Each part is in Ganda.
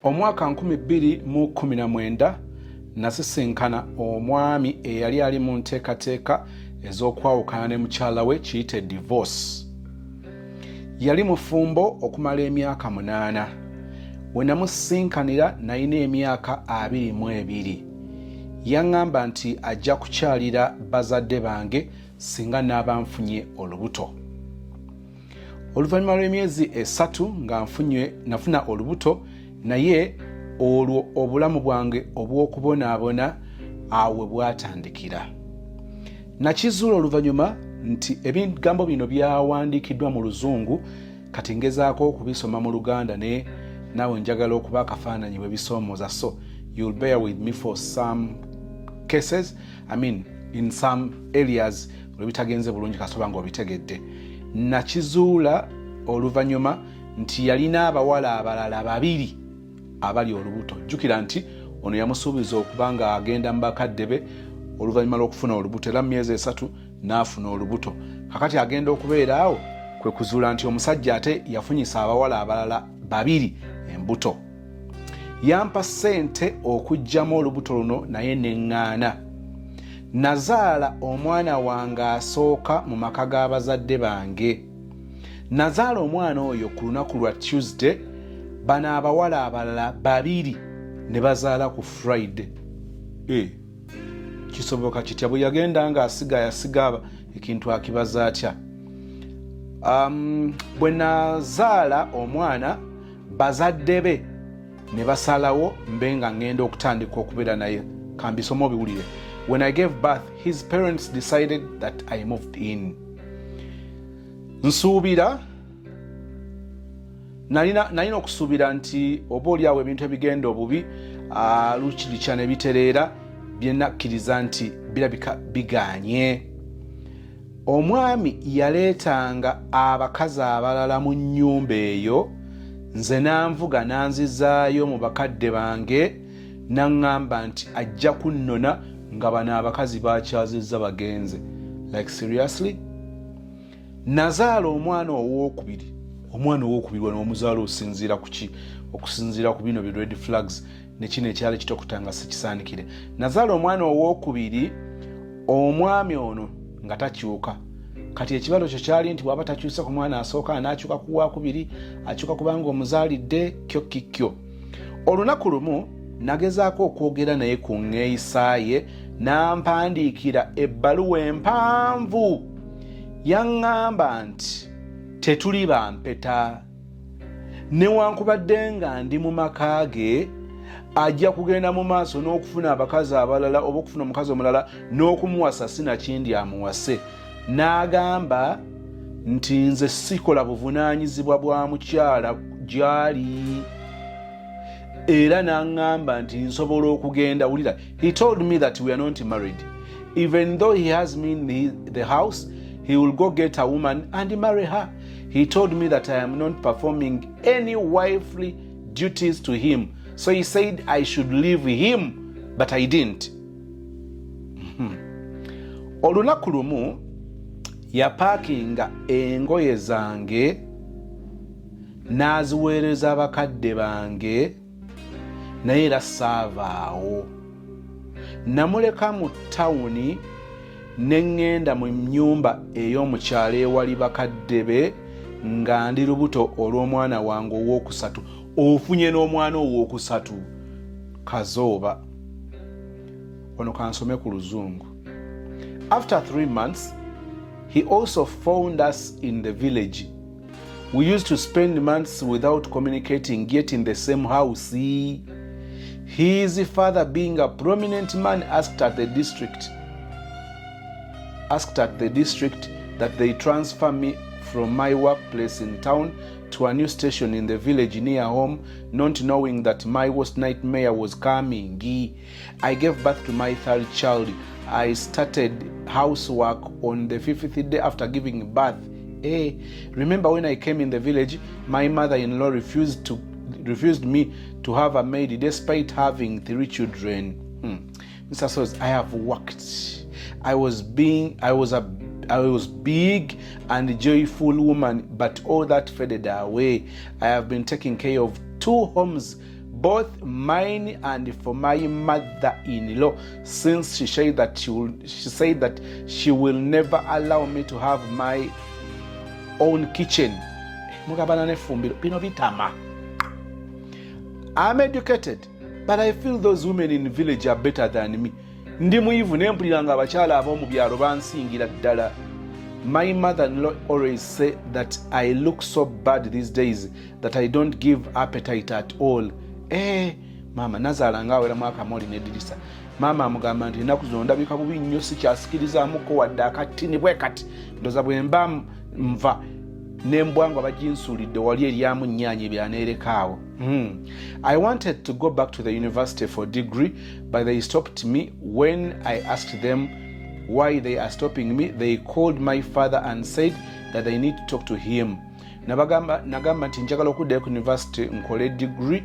Omwaka 2019 nasisinkana omwami eyali ali mu nteekateeka ez'okwawukana ne mukyala we kiyite divorce. Yali mufumbo okumala emyaka 8. We namusinkanira nalina emyaka 22. Yaŋŋamba nti ajja kukyalira bazadde bange singa naaba nfunye olubuto. Oluvannyuma lw'emyezi 3 nga nafuna olubuto, naye olwo obulamu bwange obw'okubonaabona awe bwatandikira. Nakizuula oluvannyuma nti ebigambo bino byawandiikiddwa mu Luzungu, kati ngezaako okubisoma mu Luganda naye naawe njagala okuba akafaananyi bwe bisoomooza, so you'll bear with me for some cases, in some areas lwe bitagenze bulungi kasoba nga obitegedde. Nakizuula oluvannyuma nti yalina abawala abalala 2 abali olubuto. Jjukira nti ono yamusuubiza okuba nga agenda mu bakadde be oluvannyuma lw'okufuna olubuto, era mu myezi 3 n'afuna olubuto. Kakati agenda okubeera awo kwe kuzuula nti omusajja ate yafunyisa abawala abalala 2 embuto. Yampa ssente okuggyamu olubuto luno naye neŋŋaana. Nazaala omwana wange asooka mu maka g'abazadde bange. Nazaala omwana oyo ku lunaku lwa Tuesday, bano abawala abalala 2 ne bazaala ku Friday. Kisoboka kitya? Bwe yagenda nga yasiga ekintu akibaza atya? Bwe nazaala omwana, bazadde be ne basalawo mbe nga ngenda okutandika okubeera naye. Kambisoma obiwulire. When I gave birth, his parents decided that I moved in. Nsuubira, nalina okusuubira nti oba oliawo ebintu ebigenda obubi, lukirica ne bitereera, byenakkiriza nti birabika biganye. Omwami yaleetanga abakazi abalala mu nnyumba eyo, nze nanvuga nanzizaayo mu bakadde bange, naŋŋamba nti ajja kunnona nga bano abakazi bakyazizza bagenze. Like seriously? Nazaala omwana owookubiri. Omwana owookubiri wano omuzaala osinziira ku ki? Okusinziira ku bino bi red flags ne kino ekyali kitokutanga sikisaanikire. Nazaala omwana owookubiri, omwami ono nga takyuka. Kati ekibalo kyo kyali nti bw'aba takyusa ku mwana asooka anaakyuka ku wookubiri, akyuka kubanga omuzaalidde kyo kikyo. Olunaku lumu nagezaako okwogera naye ku nneeyisa ye, n'ampandiikira ebbaluwa empanvu. Yaŋŋamba nti tetuli bampeta, newankubadde nga ndi mu maka ge ajja kugenda mu maaso n'okufuna abakazi abalala oba okufuna omukazi omulala n'okumuwasa sinakindi amuwase. N'agamba nti nze sikola buvunaanyizibwa bwa mukyala gy'ali. Era n'aŋŋamba nti nsobola okugenda. Wulira, he told me that we are not married. Even though he has me in the house, he will go get a woman and marry her. He told me that I am not performing any wifely duties to him. So he said I should leave him, but I didn't. Olunaku lumu yapaakinga engoye zange n'aziweereza abakadde bange, naye era saavaawo. Namuleka mu tawuni ne ŋŋenda mu nnyumba ey'omukyalo ewali bakadde be nga ndi lubuto olw'omwana wange owookusatu. Ofunye n'omwana owookusatu, kazooba. Ono kansome ku Luzungu. After 3 months, he also found us in the village. We used to spend months without communicating, yet in the same house. His father, being a prominent man, asked at the district that they transfer me from my workplace in town to a new station in the village near home, not knowing that my worst nightmare was coming. I gave birth to my 3rd child. I started housework on the 5th day after giving birth. Remember when I came in the village, my mother-in-law refused me to have a maid despite having 3 children. Mr. Soz, I have worked. I was big and joyful woman, but all that faded away. I have been taking care of 2 homes both mine and for my mother-in-law, since she said that she will never allow me to have my own kitchen. I'm educated, but I feel those women in the village are better than me. My mother-in-law always say that I look so bad these days that I don't give appetite at all. Mama nazala ngawera mwaka moli nedirisa. Mama amugamba nti enaku zino ndabika bubi nnyo sikyasikirizamuko wadde akatini bwe kati ndoza bwe mba nva nembwangu abajinsulidde wali eryamu nnyaanya ebyaneerekaawo. I wanted to go back to the university for degree, but they stopped me. When I asked them why they are stopping me, they called my father and said that I need to talk to him. Nagamba nti njagala okuddayo ku university nkole degree,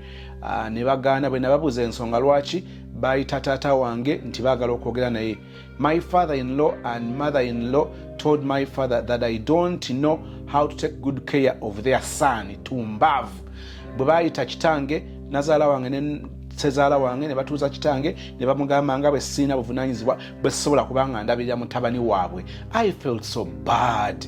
ne bagaana bwe nababuuza ensonga lwaki bayita taata wange nti baagala okwogera naye. My father-in-law and mother-in-law told my father that I don't know how to take good care of their son. Tumbavu. Bwe bayita kitange nazaala wange ne sezaala wange ne batuuza kitange ne bamugamba nga bwe sirina buvunaanyizibwa bwe sisobola kubanga ndabirira mutabani waabwe. I felt so bad.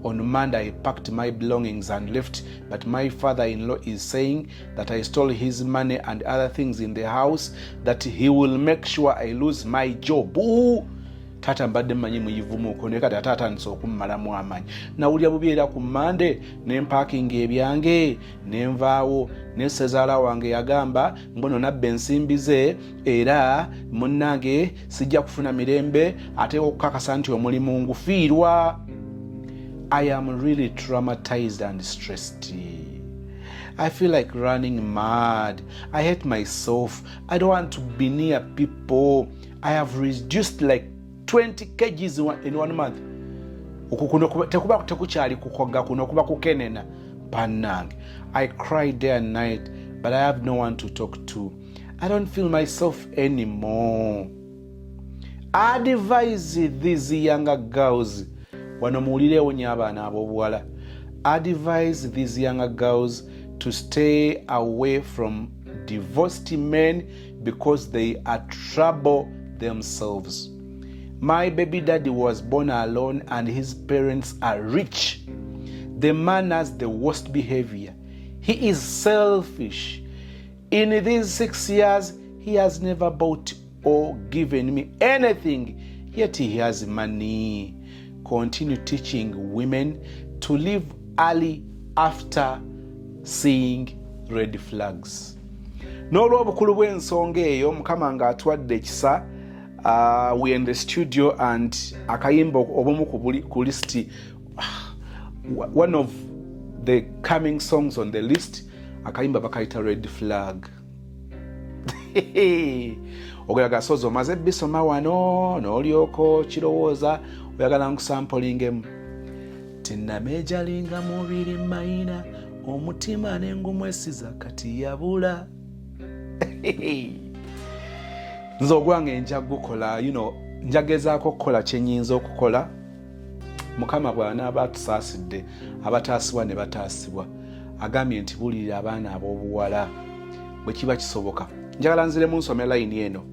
On Monday, I packed my belongings and left, but my father-in-law is saying that I stole his money and other things in the house, that he will make sure I lose my job. Tata mbadde mmanyi muyivumuuko naye kati ate atandise okummalamu amaanyi. Nawulira bubi era ku Monday ne mpaakinga ebyange ne nvaawo ne sezaala wange yagamba mbono nabba ensimbi ze era munnange sijja kufuna mirembe ate okukakasa nti omulimu ngufiirwa. I am really traumatized and stressed. I feel like running mad. I hate myself. I don't want to be near people. I have reduced like 20 kgs in 1 month. Tekuba tekukyali kukoga kuno kuba kukenena panang. I cry day and night, but I have no one to talk to. I don't feel myself anymore. I advise these younger girls wano muwulirewo nnyo abaana ab'obuwala. Advise these younger girls to stay away from divorced men because they are trouble themselves. My baby daddy was born alone and his parents are rich. The man has the worst behavior. He is selfish. In these 6 years, he has never bought or given me anything, yet he has money. Continue teaching women to leave early after seeing red flags. N'olw'obukulu bw'ensonga eyo Mukama ng'atwadde ekisa, we in the studio and akayimba obumu ku list, one of the coming songs on the list, akayimba bakayita red flag. Ogeraga sozo omaze bisoma wano n'olyoko kirowooza oyagala nkusampulingemu. Tinnamejalinga mubiri mayina omutima n'engumu esiza kati yabula. Nze ogwange nja gukola, njagezaako okukola kye nnyinza okukola. Mukama bw'anaaba atusaasidde, abataasibwa ne bataasibwa. Agambye nti bulirira abaana ab'obuwala bwe kiba kisoboka. Njagala nziremu nsome layini eno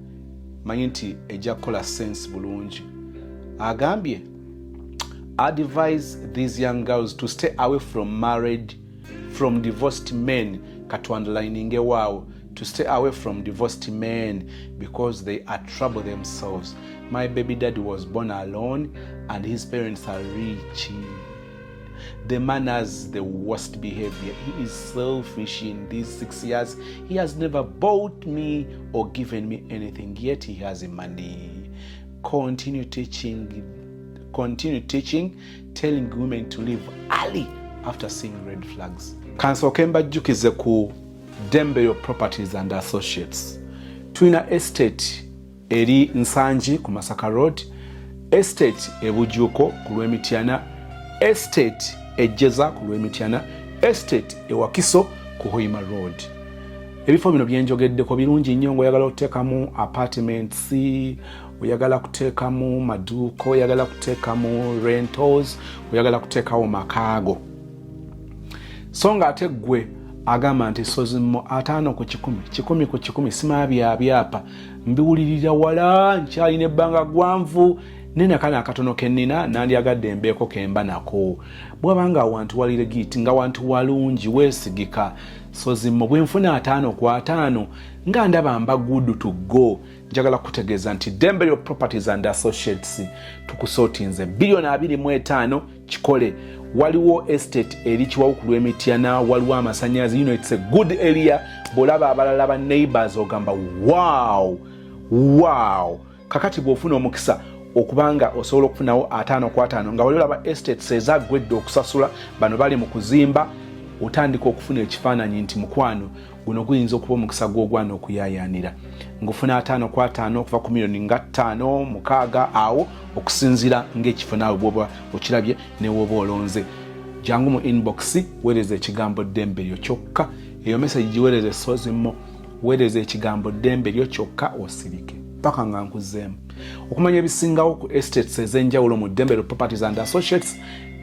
manyi nti ejja kukola sense bulungi. Agambye, advise these young girls to stay away from divorced men. Katwandlining wow, to stay away from divorced men because they are trouble themselves. My baby daddy was born alone and his parents are rich. The man has the worst behavior. He is selfish. In these 6 years, he has never bought me or given me anything, yet he has money. Continue teaching, telling women to leave early after seeing red flags. Kansooke mbajjukize ku Dembello Properties and Associates. Twina estate eri Nsanji ku Masaka Road, estate e Bujuuko ku Lwemityana, estate e Jeza ku Lwemityana, estate e Wakiso ku Hoima Road. Ebifo bino byenjogeddeko birungi nnyo ng'oyagala okuteekamu apartments, oyagala kuteekamu maduuka, oyagala kuteekamu rentals, oyagala kuteekawo makaago. So ng'ate ggwe agamba nti Sozimo 5 ku 10 1 ku 10 simabyabyapa mbiwulirira wala nkyalina ebbanga gwanvu nena kana akatono kennina nandyagadde embeeko kemba nako bwabanga awantu walire giti nga wantu walungi weesigika Sozimo bwenfuna 5 ku 5 nga ndaba mba good to go njagala kutegeeza nti Dembelio Properties and Associates tukusootinze $2.25 kikole waliwo estate eri Kiwawukulu Emityana waliwo amasannyalaze it's a good area bolaba abalala ba neighbors ogamba wow kakati bwofuna omukisa okubanga osobola okufunawo 5 ku 5 nga waliwo aba estates ezagwedde okusasula bano bali mu kuzimba otandika okufuna ekifaananyi nti mukwano guno guyinza okuba omukisa gw'ogwana okuyayaanira ngufuna 5 ku 5 okuva ku millioni nga 5 6 awo okusinzira ng'ekifo naawe bw'oba okirabye ne w'oba olonze jangu mu inbox weereza ekigambo Dembelio kyokka eyo message giweereze Sozimo weereza ekigambo Dembelio kyokka osirike paka nga nkuzeemu okumanya ebisingawo ku estates ez'enjawulo mu Dembelio Properties and Associates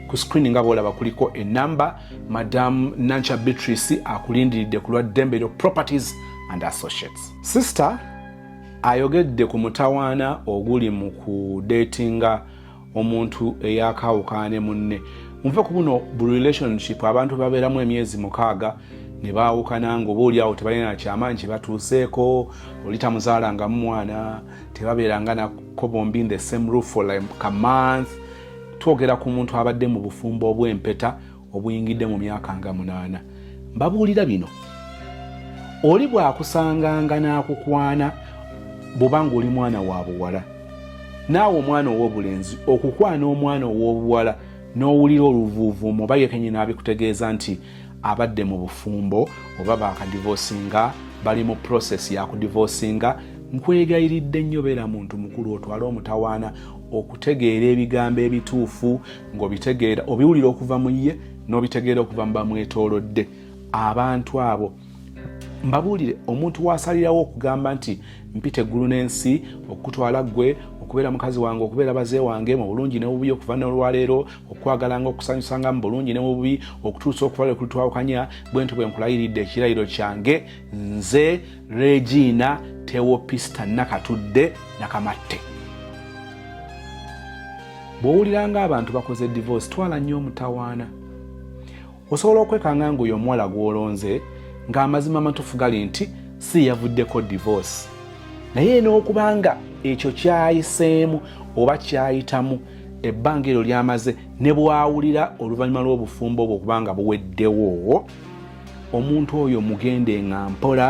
ku screen nga bolaba kuliko enamba Madam Nancha Beatrice akulindiridde ku lwa Dembelio Properties and Associates. Sister ayogedde ku mutawaana oguli mu kudatinga omuntu eyakawukane munne muve ku buno bu relationship abantu babeeramu emyezi 6 ne baawukana ng'oboolyawo tebalina kyamaanyi kye batuuseeko olita muzaalanga mu mwana tebabeeranga nako bombi in the same roof for like a month twogera ku muntu abadde mu bufumbo obw'empeta obuyingidde mu myaka nga 8 mbabuulira bino oli bw'akusanganga n'akukwana bw'obanga oli mwana wa buwala naawe omwana ow'obulenzi okukwana omwana ow'obuwala n'owulira oluvuuvuumu oba yekenye n'abikutegeeza nti abadde mu bufumbo oba baakadivosinga bali mu process ya kudivosinga nkwegayiridde nnyo beera muntu mukulu otwale omutawaana okutegeera ebigambo ebituufu ng'obitegeera obiwulira okuva mu ye n'obitegeera okuva mu bamwetoolodde abantu abo mbabuulire omuntu wasalirawo okugamba nti mpita eggulu n'ensi okutwala gwe okubeera mukazi wange okubeera baze wange mu bulungi ne bubi okuva n'olwaleero okwagalanga okusanyusanga mu bulungi ne bubi okutuusa okuva ku twawukanya bwentu bwe nkulayiridde ekirayiro kyange nze Regina Teopista Nakatudde Nakamatte bw'owuliranga abantu bakoze divorce twala nnyo omutawaana osobola okwekanga ng'oyo omuwala gw'olonze ng'amazima matuufu gali nti si yavuddeko divorce naye n'okubanga ekyo kyayiseemu oba kyayitamu ebbanga eryo lyamaze ne bwawulira oluvannyuma lw'obufumbo obwo okubanga buweddewo omuntu oyo mugende nga mpola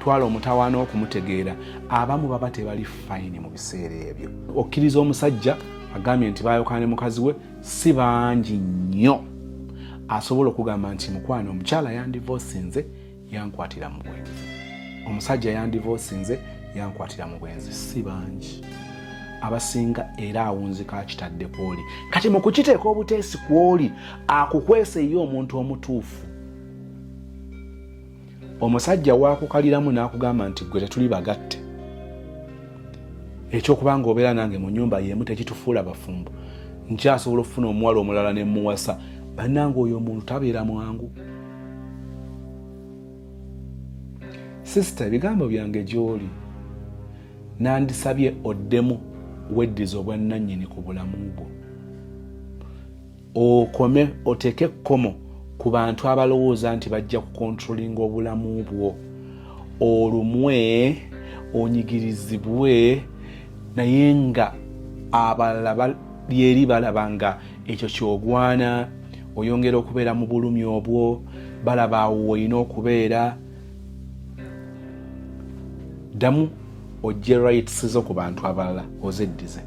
twala omutawaana okumutegeera abamu baba tebali fayini mu biseera ebyo okkiriza omusajja agambye nti baayokana ne mukazi we si bangi nnyo asobola okugamba nti mukwano omukyala yandivosinze yankwatira mu bwenzi omusajja yandivosinze yankwatira mu bwenzi si bangi abasinga era awunzika akitadde kwoli kati mu kukiteeka obuteesi kwoli akukwese ye omuntu omutuufu omusajja waakukaliramu n'akugamba nti gwe tetuli bagatte ekyokubanga obeera nange mu nyumba yemu tekitufuula bafumbo nkyasobola okufuna omuwala omulala ne muwasa bannange oyo omuntu tabeera mwangu sisita ebigambo byange gy'oli nandisabye oddemu weddiza obwannannyini ku bulamu bwo okome oteeke ekkomo ku bantu abalowooza nti bajja kukontrolinga obulamu bwo olumwe onyigirizibwe naye nga abalala bali eri balaba nga ekyo kyogwana oyongera okubeera mu bulumi obwo balaba awo olina okubeera ddamu ojje rights zo ku bantu abalala ozeddize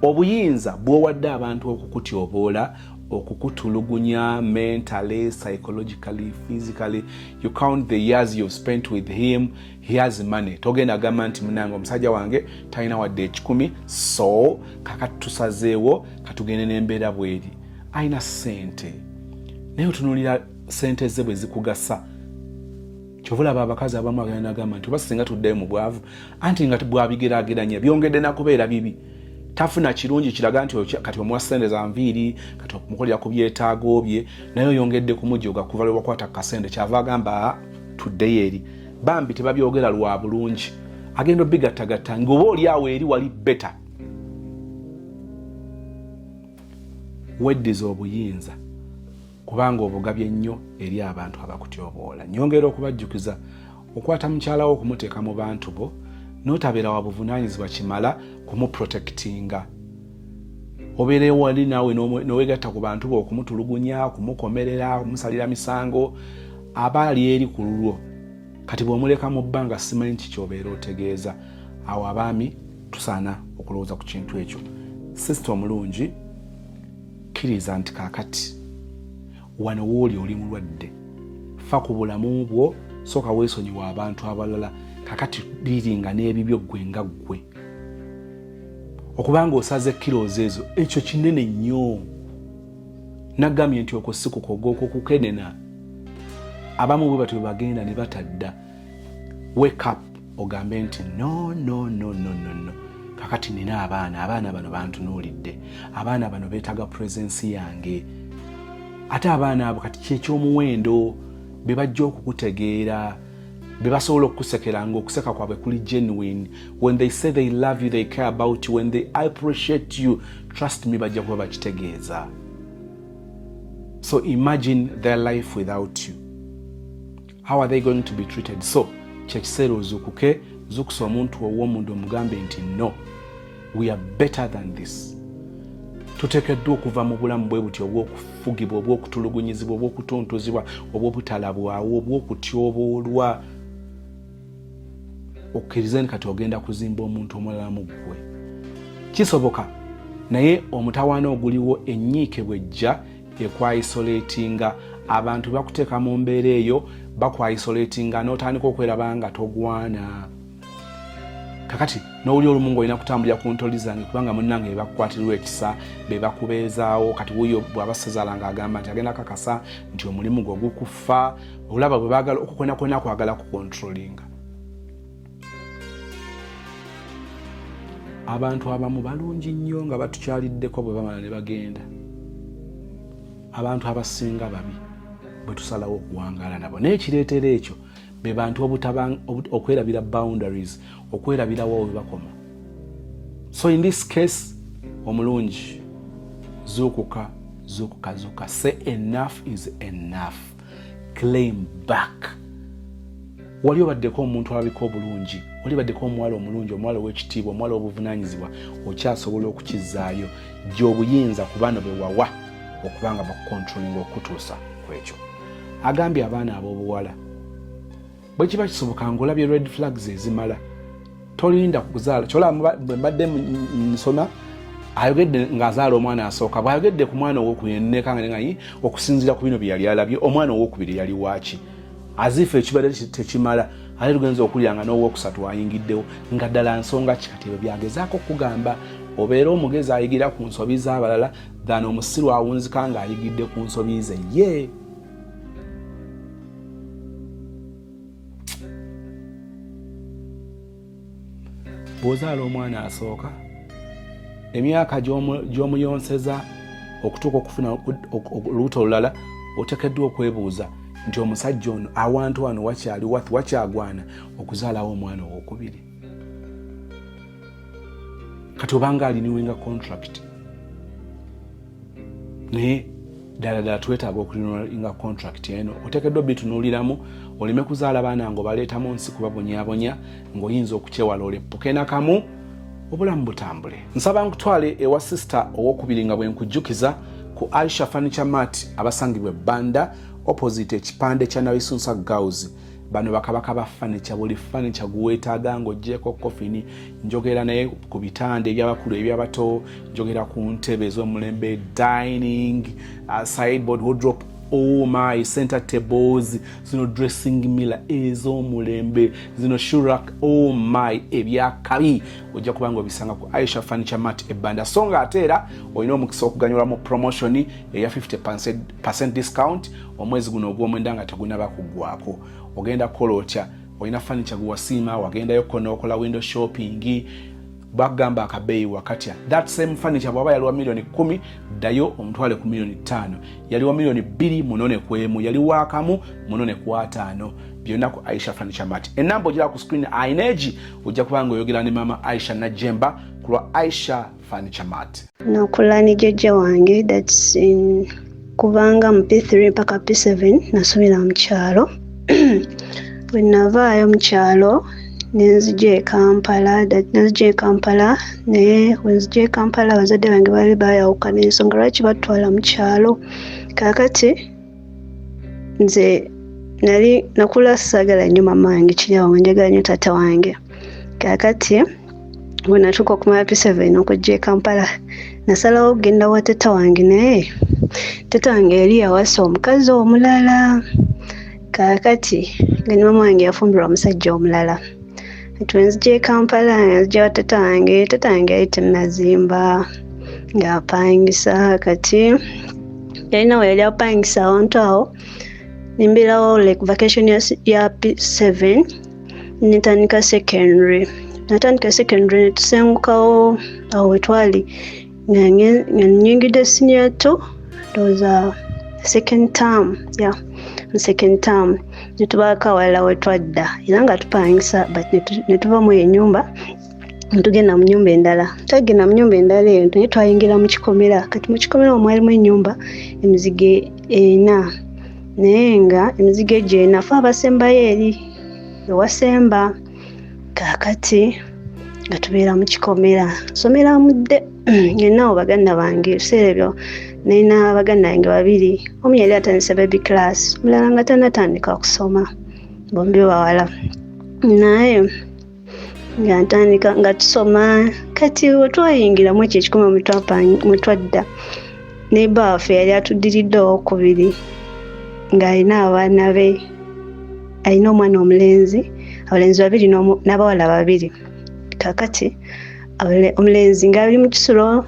obuyinza bw'owadde abantu okukutyoboola okukutulugunya mentally, psychologically, physically. You count the years you've spent with him. He has money. Togenda gamba nti munange omusajja wange talina wadde 10 so kakati tusazeewo katugende n'embeera bweri ayina ssente naye otunuulira ssente ze bwe zikugasa kyovulaba abakazi abamu agenda gamba nti oba singa tuddeyo mu bwavu anti nga bwabigeraageranya byongedde nakubeera bibi tafuna kirungi kiraga nti kati omuwa ssente za nviiri kati okumukolera ku byetaago bye naye oyongedde kumujoga kuva lwe wakwata kasente kyava agamba today eri bambi tebabyogera lwa bulungi agenda obigattagatta ng'oba oli awo eri wali beta weddiza obuyinza kubanga obugabye nnyo eri abantu abakutyoboola. Nyongera okubajjukiza okwata mukyalawo okumuteeka mu bantu bo n'otabeera wa buvunaanyizibwa kimala kumuprotectinga. Obeere wali naawe n'owegatta ku bantu bo okumutulugunya, okumukomerera, okumusalira misango aba ali eri ku lulwo. Kati bw'omuleka mu bbanga simanyi ki ky'obeera otegeeza. Awo abaami tusaana okulowooza ku kintu ekyo. Sisita omulungi kkiriza nti kaakati wano wooli oli mulwadde. Fa ku bulamu bwo sooka weesonyiwa abantu abalala kakati biringa n'ebibyo ggwe nga ggwe. Okubanga osaze kilozi ezo ekyo kinene nnyo. Nagambye nti okwo si kukoga okwo kukenena. Abamu bwe batyo bagenda ne batadda. Wake up ogambe nti no. Kakati nina abaana bano bantunuulidde. Abaana bano beetaaga presence yange. Ate abaana abo kati kyekyomuwendo be bajja okukutegeera. Be basobola okukusekera ng'okuseka kwabwe kuli genuine. When they say they love you, they care about you. When they appreciate you, trust me, bajja kuba bakitegeeza. So imagine their life without you. How are they going to be treated? So kyekiseera ozuukuke, zuukusa omuntu ow'omundu omugambe nti no, we are better than this. Tuteekeddwa okuva mu bulamu bwe buti obw'okufugibwa, obw'okutulugunyizibwa, obw'okutuntuzibwa, obw'obutalabwawo, obw'okutyoboolwa. Okkirizeni kati ogenda kuzimba omuntu omulala mu ggwe. Kisoboka naye omutawaana oguliwo ennyiike bw'ejja ekwaisolatinga abantu bakuteeka mu mbeera eyo bakwaisolatinga n'otandika okweraba nga togwana. Kakati n'oli olumu ng'olina kutambulira ku ntoli zange kubanga munnange be bakukwatirwa ekisa be bakubeezaawo kati wuyo bw'abasazaala ng'agamba nti agenda kakasa nti omulimu gwe gukufa olaba bwe baagala okukwena kwagala kukontrolinga. Abantu abamu balungi nnyo nga batukyaliddeko bwe bamala ne bagenda. Abantu abasinga babi bwe tusalawo okuwangaala nabo. Naye kireetera ekyo be bantu okwerabira boundaries, okwerabirawo we bakoma. So in this case, omulungi, zuukuka. Say enough is enough. Claim back. Wali obaddeko omuntu alabika obulungi, wali baddeko omuwala omulungi, omuwala ow'ekitiibwa, omuwala obuvunaanyizibwa, okyasobola okukizzaayo gy'obuyinza ku baana be wawa okubanga bakukontrolinga okutuusa ku ekyo. Agambye abaana ab'obuwala bwe kiba kisoboka ng'olabye red flags ezimala tolinda kuzaala. Kyolaba bwe mbadde nsoma ayogedde ng'azaala omwana asooka, bw'ayogedde ku mwana ow'okubiri nnekanga ngayi okusinziira ku bino bye yali alabye omwana ow'okubiri yali waaki. Azifa ekibadde tekimala ate tugenza okulyanga n'owookusatu ayingiddewo nga ddala nsonga kikati ebyo byagezaako okugamba obeera omugezi ayigira ku nsobi z'abalala than omusiru awunzika ng'ayigidde ku nsobi ze ye. Bw'ozaala omwana asooka emyaka gy'omuyonseza okutuuka okufuna olubuto olulala oteekeddwa okwebuuza nti omusajja ono awantu wano wakyali wakyagwana okuzaalawo omwana ow'okubiri. Kati obanga aliniwenga contract naye ddala twetaaga okulinga contract eno oteekeddwa bitunuuliramu oleme kuzaala baana ng'obaleetamu nsi kubabonyaabonya ng'oyinza okukyewala oleppuke nakamu obulamu butambule. Nsaba nkutwale ewa sisita ow'okubiri nga bwe nkujjukiza ku Aisha Furniture Mart abasangibwa Banda opposite ekipande kya Nabisunsa Girls. Bano bakabaka ba furniture, buli furniture guweetaaga ng'oggyeko kofini, njogera naye ku bitande ebyabakulu ebyabato, njogera ku ntebe ez'omulembe, dining, sideboard, wardrobe, oh my, center tables, zino dressing mirror ez'omulembe, zino shoe rack, oh my, ebyakabi ojja kubanga obisanga ku Aisha Furniture Mart Banda. So nga ate era olina omukisa okuganyula mu promotion eya 50% discount omwezi guno ogw'omwenda nga tegunaba kuggwako. Ogenda kukola otya? Olina furniture guwasiima, wagendayo kona okola window shopping, bagamba akabeeyi wakati. That same furniture bwaba yaliwa $1,000,000 ddayo omutwale ku $5,000,000. Yaliwa $2,000,000 munone ku emu, yaliwa akamu munone ku 5 byonna ku Aisha Furniture Mart. Enamba ogira ku screen aineji ojja kubanga oyogera ne mama Aisha Najemba ku Aisha Furniture Mart. Nakulani jjajja wange, that's in kubanga mu P3 paka P7 nasomera mu kyalo. Bwe navaayo mu kyalo nenzija e Kampala naye wenzija e Kampala abazadde bange baali bayawuka n'ensonga lwaki batwala mu kyalo. Kaakati nze nakula saagala nnyo mama wange kiryawo nga njagala nnyo taata wange. Kaakati bwe natuuka okumala P7 okujja e Kampala nasalawo okugenda wa taata wange, naye taata wange yali yawasa omukazi omulala. Kaakati nga ne mama wange yafumbirwa omusajja omulala. Twenzija e Kampala nzija wa taata wange yali tannazimba ng'apangisa. Kati yalinawo yali apangisa awantu awo nimbeerawo like vacation ya P7 netandika secondary netusengukawo awo wetwali nga nyingidde senior 2 ndowooza second term netubaako awalala wetwadda era nga tupangisa but netuva mu ennyumba netugenda mu nnyumba endala. Twagenda mu nnyumba endala eyo naye twayingira mu kikomera. Kati mu kikomera mwalimu ennyumba emizigo 4 naye nga emizigo egyo 4 fe abasembayo eri ewasemba. Kaakati nga tubeera mu kikomera somera mudde ngenawo baganda bange ebiseera ebyo nalina baganda bange 2, omu yali atandise baby class omulala nga tanatandika kusoma, bombi bawala. Naye nga ntandika nga tusoma. Kati wetwayingiramu ekyo ekikoma mwetwadda neighbour waffe yali atuddiridde owokubiri ng'alina abaana be, alina omwana omulenzi, abalenzi 2 n'abawala 2. Kaakati omulenzi ng'ali mu kisulo,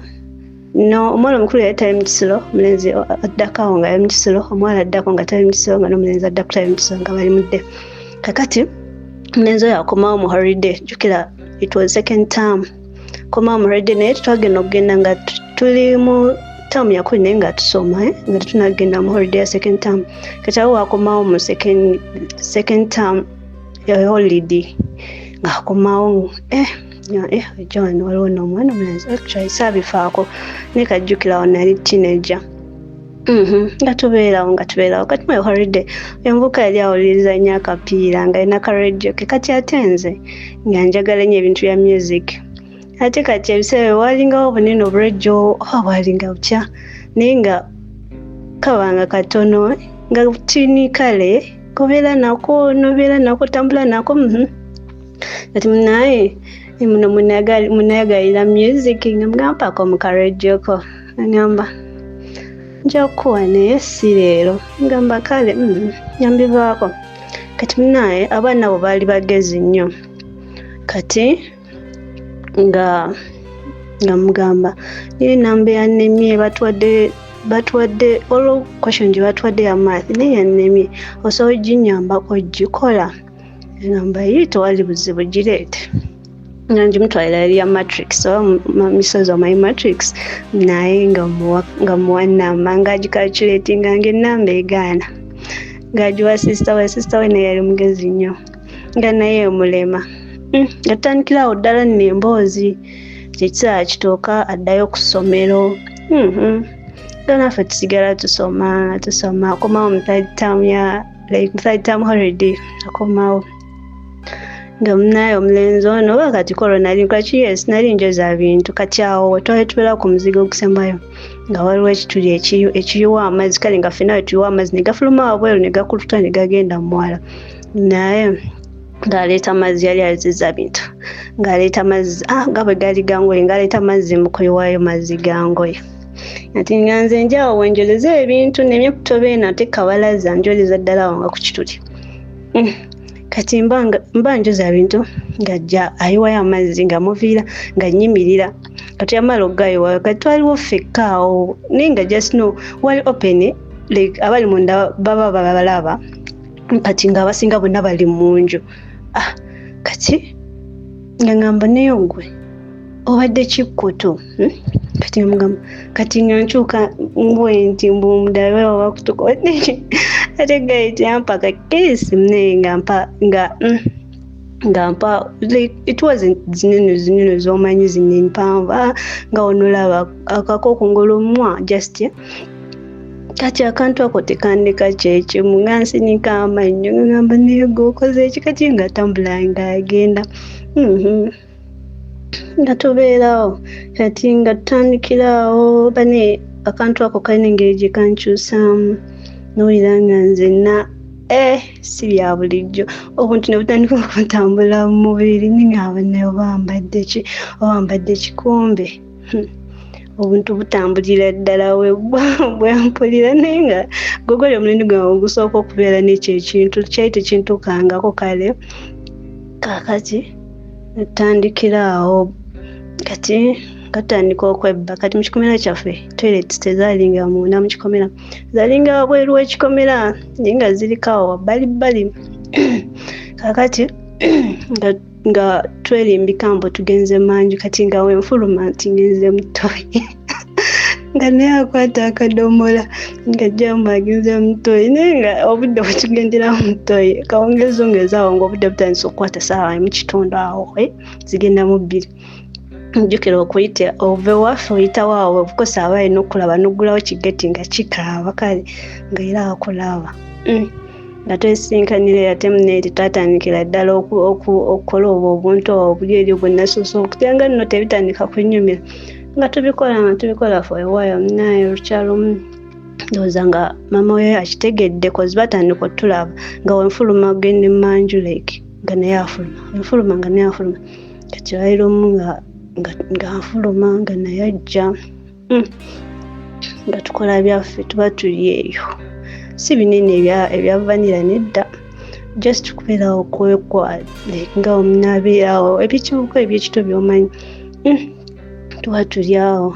omwana omukulu yali tali mu kisulo, omulenzi addako awo nga ali mu kisulo, omuwala addako nga tali mu kisulo, nga n'omulenzi addako tali mu kisulo nga bali mudde. Kaakati omulenzi oyo akomawo mu holiday, jjukira it was second term, akomawo mu holiday naye twagenda okugenda nga tuli mu term yakuli naye nga tusoma nga tetunagenda mu holiday ya second term. Kati awo akomawo mu second term ya holiday ng'akomawo John waliwo n'omwana omulenzi actually saabifaako naye kajjukirawo nali teenager. Nga tubeerawo kati mu holiday envuka yali awuliriza nnyo akapiira nga alina karedio ke. Kati ate nze nga njagala nnyo ebintu bya music, ate kati ebiseera walingawo obunene oburedio oba bwalinga butya naye nga kabanga katono nga tini kale kobeera nako tambula nako. Kati naye muno munayagalira music nga mugampako mu karedio ko ngamba nja kuwa naye si leero ngamba kale nyambivaako. Kati naye abaana bo baali bagezi nnyo. Kati nga mugamba naye namba yannemye batwadde olwo question gye batwadde ya math naye yannemye osobola ginyambako gikola. Namba tewali buzibu gireete nga ngimutwalira yali ya matrix oba misozi omanyi matrix naye nga muwa namba ng'agicalculatinga ng'ennamba egaana ng'agiwa sister we naye yali mugezi nnyo nga naye omulema. Nga tutandikirawo ddala nno emboozi kyekiseera kitooka addayo ku ssomero. Nga naffe tusigala tusoma akomawo mu third term holiday akomawo nga munaye omulenzi ono oba kati kolo nali njoza bintu. Kati awo twali tubeera ku muzigo ogusembayo nga waliwo ekituli ekiyiwa amazzi, kale nga ffenna wetuyiwa amazzi ne gafuluma wabweru ne gakuluta ne gagenda muwala. Naye ng'aleeta amazzi yali alizizza bintu ng'aleeta amazzi nga bwe gali gangoye ng'aleeta amazzi mu kuyiwayo mazzi gangoye. Ati nga nze njawo wenjoleza ebintu nemye kutobeena ate kabalaza njoleza ddala awo nga ku kituli. Kati mba njoza bintu ng'ajja ayiwayo amazzi nga muviira nga nnyimirira. Kati yamala okugayiwayo kati twaliwo ffekka awo naye nga just no wali open like abali munda baba balaba kati nga abasinga bonna bali mu nju. Kati nga ngamba neyo gwe obadde kikkutu kati mugamba kati nga nkyuka mbwe nti mbumuddawe wabakutuka ate gaiti yampa kakesi mne nga mpa like it wasn't zinene zomanyi zinene mpanva nga onolaba akakoko ngolomwa just kati akantu ako tekandika kyekyo mungansi nikamanyo ngamba nego koze ekikati nga tambula nga agenda nga tubeerawo kati nga tutandikirawo bane akantu ako kalina engeri gye kankyusaamu nowulira nga nzenna si bya bulijjo obuntu ne butandika okutambula mu mubiri ningamba ne obambadde ekikombe obuntu butambulira ddala bwempulira naye nga gogoli omulindi gwawe ogusooka okubeera n'ekyo ekintu kyali tekintukangako kale kakati netutandikiraawo kati katandika okwebba kati mu kikomera kyaffe toilets tezaalinga munda mu kikomera zaalinga wabweru w'ekikomera naye nga zirikawo wabbalibbali kakati nga twelimbika mbu tugenze manju kati nga wenfuluma nti ngenze mutoyi nga naye akwata akadomola nga jambu agenze mutoyi naye nga obudde bwetugendera mutoyi kawongezongezaawo nga obudde butandisa okukwata saawa mu kitundu awo zigenda mu bbiri njukira okuyita ove waffe oyita waawe obukosa aba alina okulaba n'oggulawo kigeti nga kikaaba kale nga era akulaba nga twesinkanire ate muneeti twatandikira ddala okukola obuntu obuli eri bwennasuusa okutya nga nno tebitandika kunyumira nga tubikola for a while naye olukyalo ndowooza nga mama we akitegedde kozi batandika otulaba nga wenfuluma ogende manju like nga naye afuluma wenfuluma nga naye afuluma kati wayiromu nga nfuluma nga naye ajja nga tukola byaffe tuba tuli eyo si binene ebya vanira nedda just kubeerawo okwekwa nga omunabeerawo ebikibuko ebyekito byomanyi tuba tuli awo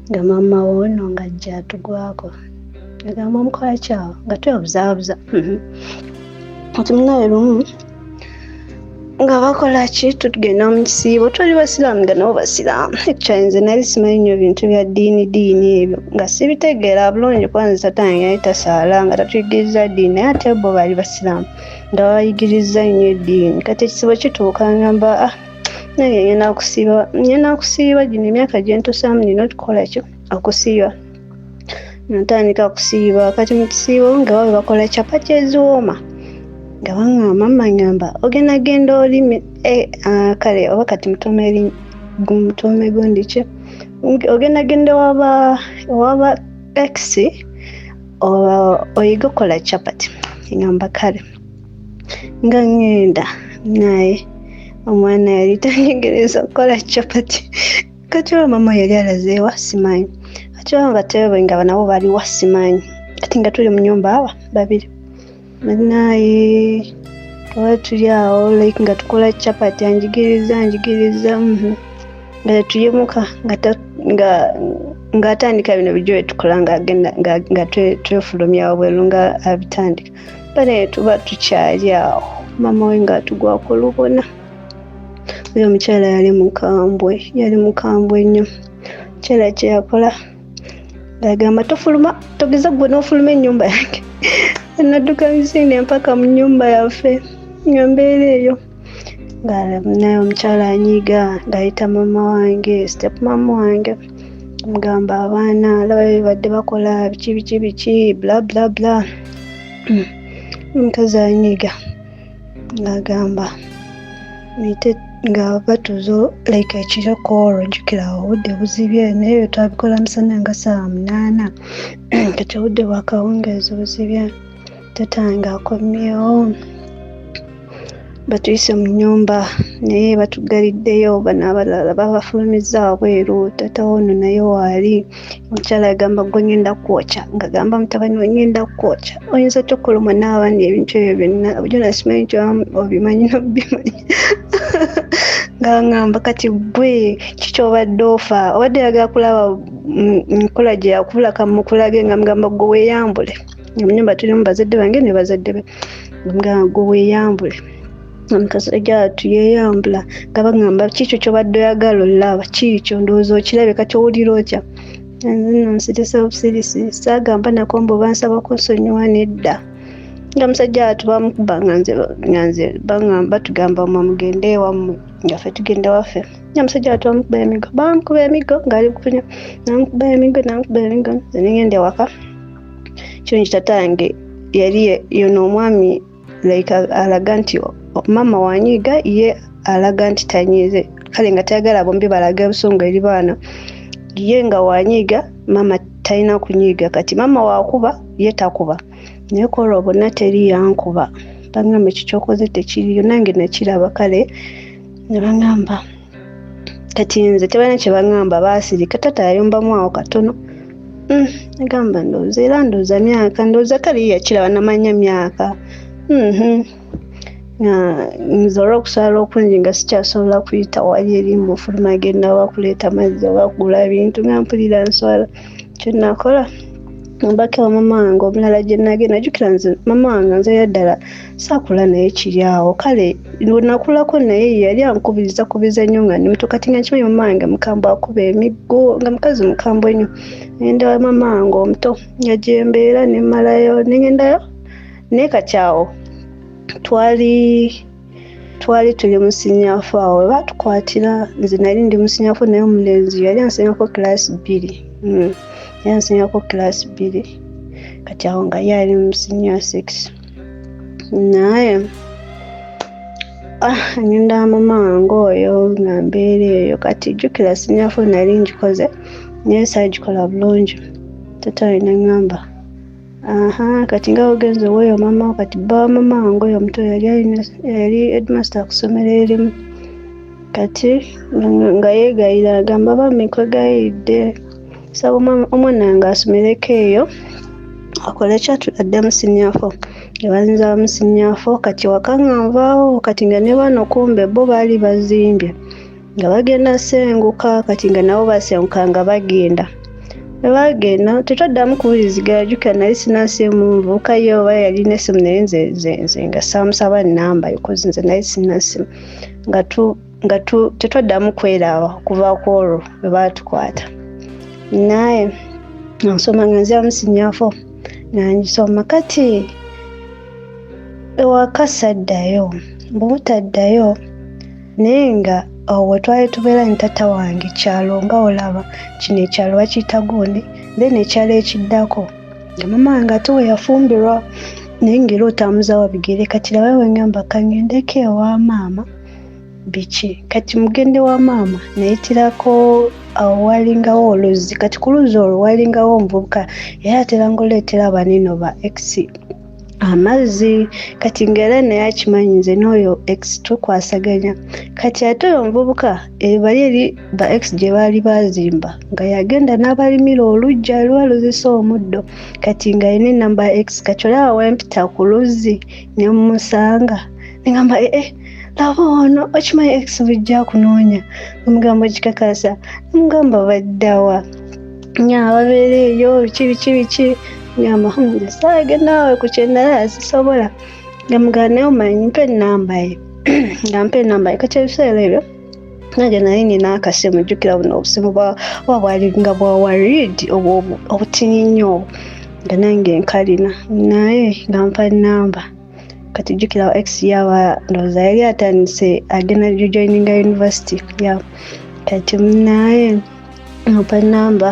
nga mama wono nga ajja atugwako agamba omukola kyawo nga twebuzaabuza ati munaye lumu nga bakola ki tugenda mu kisiibo tuli basiraamu nga nabo basiraamu ekyanze nali simanyi nnyo bintu bya ddiini ebyo nga sibitegeera bulungi kwanza sataani yali tasaala nga tatuyigiriza ddiini naye ate bo baali basiraamu nga babayigiriza nnyo eddiini kati ekisiibo kituuka ngamba naye nyina kusiiba gino emyaka gye ntusaamu nina otukola kyo okusiiba natandika kusiiba kati mu kisiibo nga babe bakola capati eziwooma nga baŋŋamba mama ŋŋamba genda olime kale oba kati mutuume gundi ki genda waba x oyiga okola capati ŋŋamba kale nga ŋŋenda naye omwana yali tanyegereza okukola capati kati oba mama yali alazeewa simanyi kati oba batebe nga nabo bali wa simanyi kati nga tuli mu nyumba awa babiri naye tuba tuli awo like nga tukola capati anjigiriza nga tuyimuka nga atandika bino bijjo byetukola nga twefulumya wabweru nga abitandika bane tuba tukyali awo mama we nga atugwako lubona oyo omukyala yali mukambwe nnyo omukyala kyeyakola ngagamba togeza gwe n'ofuluma ennyumba yange nadduka misinde mpaka mu nnyumba yaffe nga mbeera eyo naye omukyala anyiiga ng'ayita mama wange step mama wange mugamba abaana alaba badde bakola biki bla bla bla omukazi anyiiga ng'agamba mite nga batuzo like ekiro kooro jjukira obudde buzibye naye byo twabikola musana nga 8 kati obudde bwakawungeezi buzibye tatange akomyewo batuyise mu nnyumba naye batugaliddeyo bano abalala babafulumiza wabweru tata wono naye waali omukyala agamba gwe ngenda kwokya ng'agamba mutabani we ngenda kwokya oyinza otya okulumwa n'abaana ebintu ebyo byonna byonna simanyi nti obimanyi nobimanyi ng'aŋŋamba kati gwe kikyobadde ofa obadde yagala kulaba nkola gye yakubulaka mukulage nga mugamba gwe weeyambule mu nnyumba tulimu bazadde bange ne bazadde be mugamba gwe weeyambule omusajja atuyeyambula nga bagamba kikyo kyobadde oyagala olaba kikyo ndowooza okirabe kati owulira otya nze nsirisa busirisi saagamba nako mbu bansaba kunsonyiwa nedda nga musajja atu bamukuba nga nze batugamba mwe mugende ewammwe nga ffe tugenda waffe nga musajja atu bamukuba emigo ng'ali kupunya namukuba emigo nze nengenda ewaka kirungi tatange yali yono omwami like alaga nti mama wanyiiga ye alaga nti tanyiize kale nga tayagala bombi balaga busungu eri baana ye nga wanyiiga mama talina kunyiiga kati mama wakuba ye takuba naye kola bonna teri yankuba bagamba ekikyokoze tekiriyo nange nakiraba kale ne bagamba kati nze tebalina kye bagamba baasirika tata yayombamu awo katono negamba ndowooza era ndowooza myaka ndowooza kale yakiraba namanya myaka nze olw'okusala okungi nga sikyasobola kuyita wali eri mufuluma agenda wakuleeta mazzi wakugula bintu nga mpulira nswala kyenakola mbaka wa mama wange omulala gye nagenda najjukira nze mama wange nze yaddala saakula naye kiri awo kale nakulako naye yali ankubiriza nnyo nga ndi muto kati nga nkimanyi mama wange mukambwe akuba emiggo nga mukazi mukambwe ennyo ngenda wa mama wange omuto nga gye mbeera ne mmalayo neŋŋendayo naye kati awo twali tuli musinyafu awo batukwatira nze nali ndi musinyafu naye omulenzi yali ansengako kilasi 2 yansengako kilasi 2 kati awo nga yali musinya 6 naye ngenda mama wange oyo nga mbeera eyo kati jjukira sinyafu nali ngikoze naye saagikola bulungi tata neŋŋamba kati nga ogenze oweeyo mama kati bba mama wange oyo omuto yali headmaster ku ssomero erimu kati nga yeegayira agamba bami kwegayidde saba omwana nga asomereko eyo akole kyatudde musinyafu ebanza musinyafu kati waka nga nvaawo kati nga ne bano kumbe bo baali bazimbye nga bagenda senguka kati nga nabo basenguka nga bagenda bagenda tetwaddamu kuwulizigala jjukira nali sinasimu nvuukayo oba yalina essimu naye nze nga saamusaba nnamba because nze nali sinasimu nga tetwaddamu kweraba okuvaako olwo bwe baatukwata naye nsoma nga nzira musinyafu nga ngisoma kati ewaka saddayo bwemutaddayo naye nga awo twali tubeera ne tata wange kyalo nga olaba kino ekyalo bakiyita gundi then ekyalo ekiddako nga mama wange ate we yafumbirwa naye ngeri otambuzawo bigere kati laba wengamba kangendeko ewa maama biki kati mugende wa maama nayitirako awo walingawo oluzzi kati ku luzzi olwo walingawo omuvubuka yali atera ngaoleetera abanino ba ex amazzi kati ngera naye akimanyi nze n'oyo ex tukwasaganya kati ate oyo omuvubuka bali eri ba ex gye baali bazimba nga yagenda n'abalimira olujja lwa luzisa omuddo kati nga yina enamba ex kati olaba wempita ku luzzi ne mumusanga negamba laba ono okimanyi ex bujja kunoonya omugambo kikakasa omugamba baddawa nya babeera eyo biki ngamba saagenda ku kyenala sisobola ngamugamba naye omanyi mpe ennamba ye nga mpe ennamba ye kati ebiseera ebyo nange nali nina akasimu jjukira buno obusimu bwa bwali nga bwa warid obutini nnyo obwo nga nange nkalina naye nga mpa nnamba kati jjukira ex yaba ndowooza yali atandise agenda joininga university kati naye mpa nnamba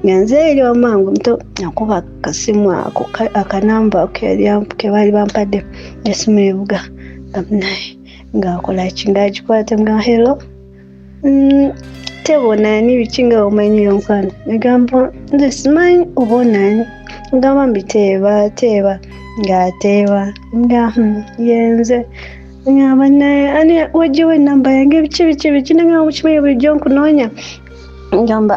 nga nze eri wamangu muto nakuba akasimu ako akanamba ke baali bampadde esimu evuga naye ng'akola ki ng'agikwate nga hello tebonani biki nga omanyi omukwano negamba nze simanyi oba onani ngamba mbi teeba ng'ateeba nga yenze ngamba naye ani wajjiwo ennamba yange biki nengamba mukimanyi bulijjo nkunoonya ngamba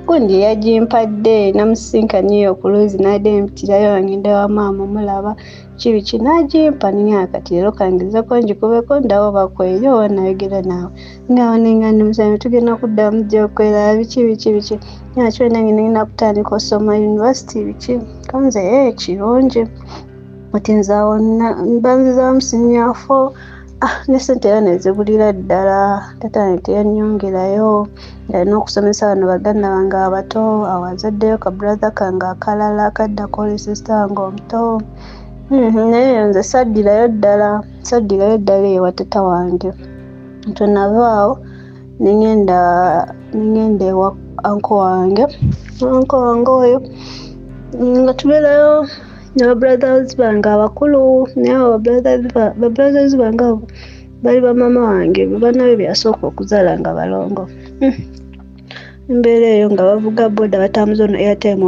gundi yagimpadde namusinkaniyo ku luuzi nadde mpitirayo ngenda wa maama omulaba kibiki nagimpa niye kati leero kangezako ngikubeko ndawo bakweyo oba nayogera naawe ngawo nengandi musami tugenda kuddamu gyokwera biki nakyo nange nengenda kutandika osoma university biki kanze kirungi mutinzaawo mbanzizaamu sinyafo ne ssente era nezibulira ddala taata teyanyongerayo yalina okusomesa bano baganda bange abato awazaddeyo ka brother kange akalala kaddako oli sister wange omuto naye nze saddirayo ddala ewa taata wange tonavaawo ningenda ewa anko wange oyo nga tubeerayo ne brothers bange abakulu naye abo brothers bange abo bali bamama wange banabe byasooka okuzaala nga balongo embeera eyo nga bavuga boda batambuza ono airtime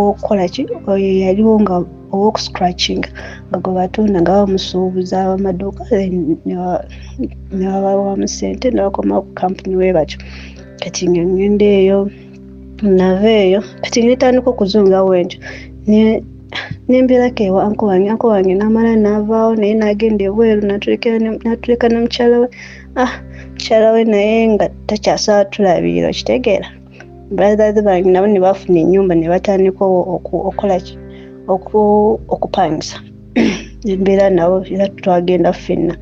okukolaki oyo yaliwo nga owokuscratching nga gwe batunda nga bamusuubuza abamaduuka ne babawamu ssente ne bakoma ku kampuni we batyo kati nga ngenda eyo nava eyo kati netandika okuzungawo entyo nembeerako ewa anko wange namala navaawo naye nagenda ebweru natuleka ne mukyala we mukyala we naye nga takyasobola tulabirira okitegeera brothers bange nabo ne bafuna ennyumba ne batandika okukolaki okupangisa embeera nabo era twagenda ffenna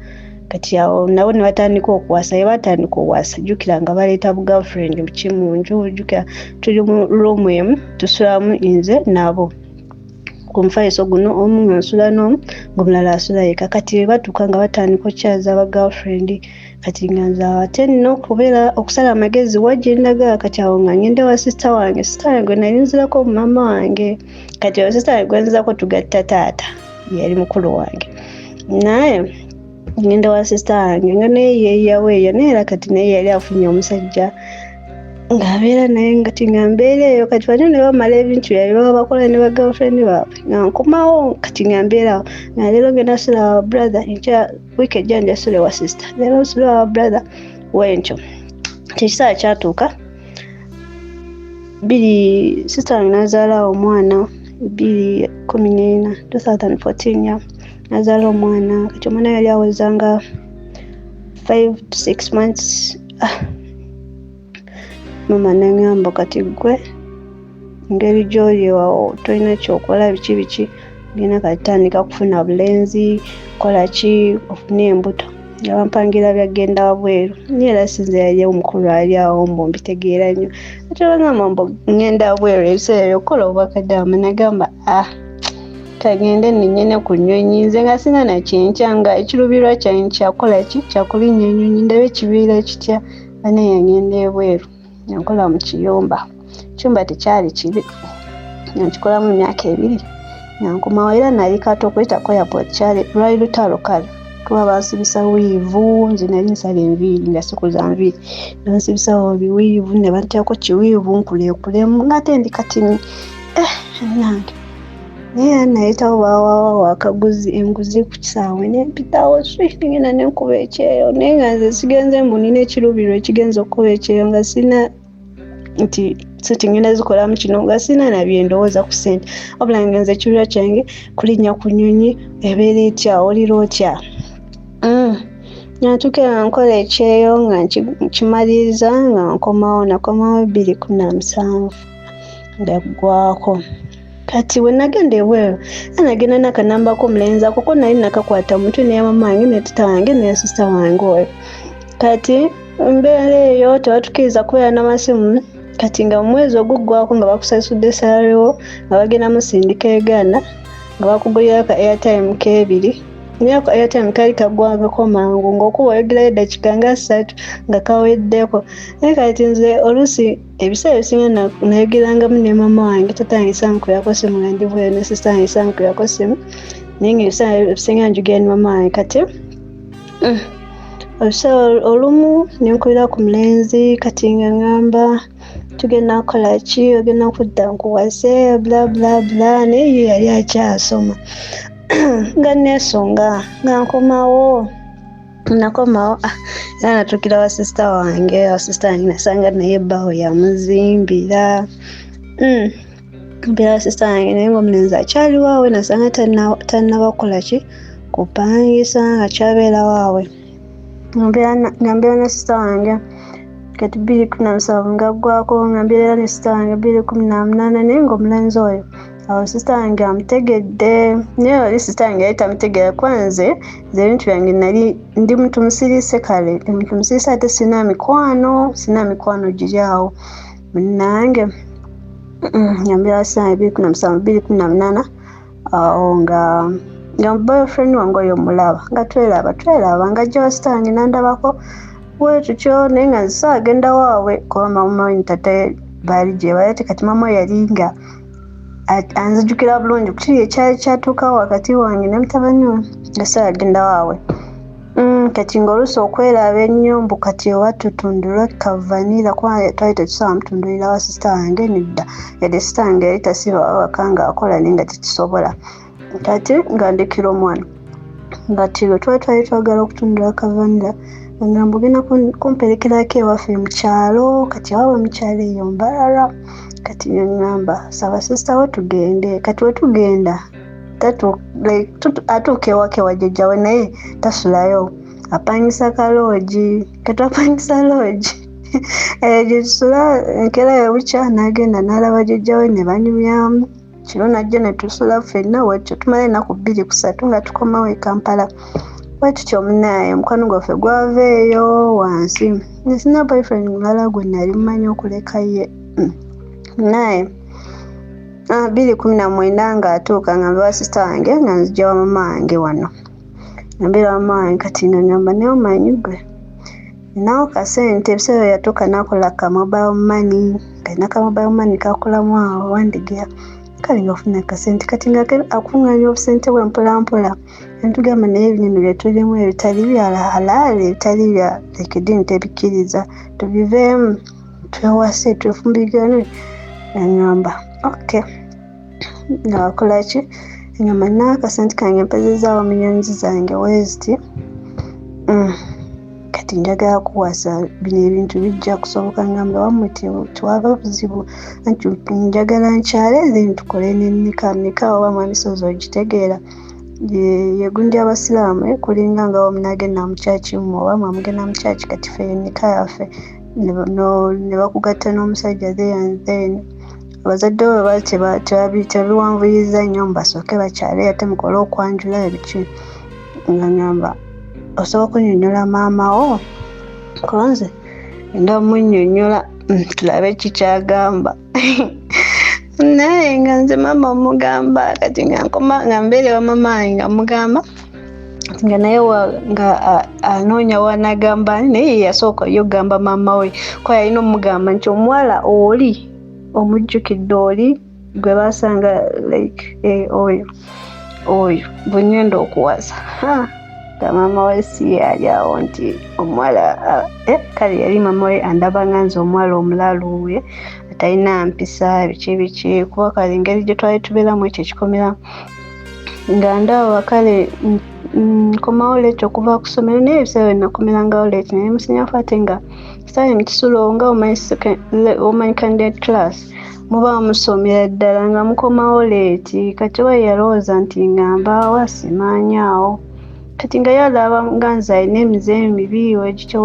kati awo nabo ne batandika okuwasa jjukira nga baleeta bugirlfriend kimunju jjukira tuli mu room emu tusulamu nze nabo ku mufaliso guno omu nsula n'omu ng'omulala asula yekka kati batuuka nga batandika okyaza abagirlfriend kati nga nze ate nina okubeera okusala amagezi wagyendaga kati awo nga ngenda wa sister wange nalinzirako mama wange kati oyo sister wange gwenzirako tugatta taata yali mukulu wange naye ngenda wa sister wange nga naye yeeyaweeyo naye era kati naye yali afunye omusajja ng'abeera naye ngati nga mbeera eyo kati bano ne bamala ebintu byabwe baba bakola ne bagirlfriend baabwe nga nkomawo kati nga mbeerawo nga leero ngenda sula wa brother enkya wiiki ejja nja sule wa sister leero sula wa brother wentyo kyekiseera kyatuuka sister wange nazaala omwana 2014 nazaala omwana kati omwana yali awezanga 5 to 6 months mama nangamba kati gwe ngeri gy'oli tolina kyokola biki genda katandika kufuna bulenzi kola ki ofune embuto yabampangira byagenda wabweru naye era sinze yali omukulu ali awo mbu mbitegeera nnyo ate bagamba mbu ngenda wabweru ebiseera byokukola obubakadde nagamba kagende ninyene ku nnyonyi nze nga sina na kyenkya nga ekirubirwa kyange kyakola ki kyakulinnya ennyonyi ndabe ekibiira ekitya ane yangenda ebweru yankola mu kiyumba ekyumba tekyali kibi nankikolamu emyaka 2 yankomawo era nali kato okwetako airport kyali lwali lutalo kale tuba bansibisa wiivu nze nali nsala enviiri nga sikuza nviiri bansibisa biwiivu ne banteeko kiwiivu nkulekulemu ngate ndi katini nange naye nayitawo bawawa akaguzi enguzi ku kisaawe nempitawo ngenda nenkuba ekyeyo naye nga nze sigenze mbu nina ekirubirwa ekigenza okukuba ekyeyo nga sina nti sente ngenda zikolamu kino nga sina nabyendowooza ku ssente wabula ngenza ekibirwa kyange kulinnya ku nnyonyi ebeera etya olira otya natuuka nga nkola ekyeyo nga nkimaliriza nga nakomawo 2017 ndaggwako kati we nagenda ebweru nagenda nakanambako omulenzi ako ko nali nakakwata mutwe ne mama wange ne tata wange ne sister wange oyo kati embeera eyo tebatukiriza kubeera n'amasimu kati nga mu mwezi oguggwako nga bakusasudde salario nga bagenda musindika Uganda nga bakugulira ka airtime k2 naye ako airtime kali kagwangako mangu ng'okuba oyogerayo eddakiika nga 3 nga kaweddeko naye kati nze oluusi ebiseera ebisinga nayogerangamu ne mama wange tata wange sankubirako simu nga ndi bweru ne sister wange sankubirako simu naye nga ebiseera ebisinga njogera ne mama wange kati olumu nenkubira ku mulenzi kati nga ngamba tugenda kukola ki ogenda kudda nkuwase bla bla bla naye yali akyasoma nga nesonga nga nkomawo era natuukira wa sister wange nasanga naye bbaawo yamuzimbira mbeera sister wange naye nga omulenzi akyali waawe nasanga tannabakola ki kupangisa nga kyabeera waawe ngambeera ne sister wange kati 2017 ngaggwako ngambeera ne sister wange 2018 naye nga omulenzi oyo awo sister wange amutegedde naye oli sister wange yali tamutegeera kwanze nze ebintu byange nali ndi muntu musirise kale ndi muntu musirise ate sina mikwano giri awo munnange nyambira sister 2017-2018 awo nga boyfriend wange oyo mulaba nga twelaba nga ajja wa sister wange nandabako bwe tutyo naye nga nziso agenda waabwe kuba mama we ntate baali gye bali ate kati mama we yali nga anzijukira bulungi kiri ekyali kyatuukawo wakati wange ne mutabani we nga so agenda waabwe kati ng'oluusi okweraba ennyo mbu kati owa tutundulwe kavanira kuba twali tetusobola mutundulira wa sister wange nedda yadde sister wange yali tasiba wawaka nga akola naye nga tetusobola kati nga ndekera omwana nga tiro twali twagala okutundula kavanira nga mbugenda kumperekerako ewaffe mu kyalo kati awaabwe mu kyalo eyo Mbarara kati ngamba saba sister we tugende kati we tugenda atuuka ewaka ewa jjajja we naye tasulayo apangisa kaloogi kati apangisa loogi gye tusula enkeera yabukya n'agenda n'alaba jjajja we ne banyumyamu kiro najja ne tusula ffenna wetyo tumala ennaku 2-3 nga tukomawo e Kampala bwetutyo munaye omukwano gwaffe gwava eyo wansi nesina boyfriend mulala gwe nali mumanyi okuleka ye naye 2019 ng'atuuka ngamba wa sister wange nga nzija wa mama wange wano ngambira mama wange kati nga ngamba naye omanyi gwe nawo kasente ebiseera yatuuka nakola ka mobile money kalina ka mobile money kakolamu awo wandigira kale ngafuna kasente kati nga akunganya obusente bwe mpolampola ntugamba naye ebintu byetulimu ebitali bya halali ebitali bya ekidini tebikkiriza tubiveemu twewase twefumbigane ngamba okay ngawakola ki ngamba n'akasente kange mpezezaawo millions zange weziti kati njagala kuwasa bino ebintu bijja kusoboka ngamba wamwe tiwaba buzibu anti njagala nkyale then tukole nenika oba mwamisozi ogitegeera yegundi abasiraamu kulinga nga omunagenda mu kyaki mu oba mwamugenda mu kyaki kati fe nika yaffe ne bakugatta n'omusajja there and then abazadde we tebiwanvuyiriza nnyo mbasooke bakyale ate mukole okwanjula ebiki nga ngamba osobola kunnyonnyola maama wo konze enda munnyonnyola tulabe kikyagamba naye nga nze maama omugamba kati nga mbeere wa maama wange nga mugamba nga naye nga anoonya wanagamba naye yasooka yo gamba maama we ko yalina omugamba nti omuwala oli omujjukidde oli gwe basanga like oyo bwenyenda okuwasa nga maama we si yali awo nti omuwala kale yali maama we andaba nga nze omuwala omulaluwe atalina mpisa biki kuba kale engeri gye twali tubeeramu ekyo ekikomera nga ndaba kale nkomawo leeti okuva ku ssomero naye ebiseera nakomerangawo leeti naye musinyafu ate nga sitali mu kisulo nga omanyi candidate class muba musomera ddala nga mukomawo leeti kati we yalowooza nti ngamba wasimaanyaawo kati nga yalaba nga nze alina emize mibi weegityo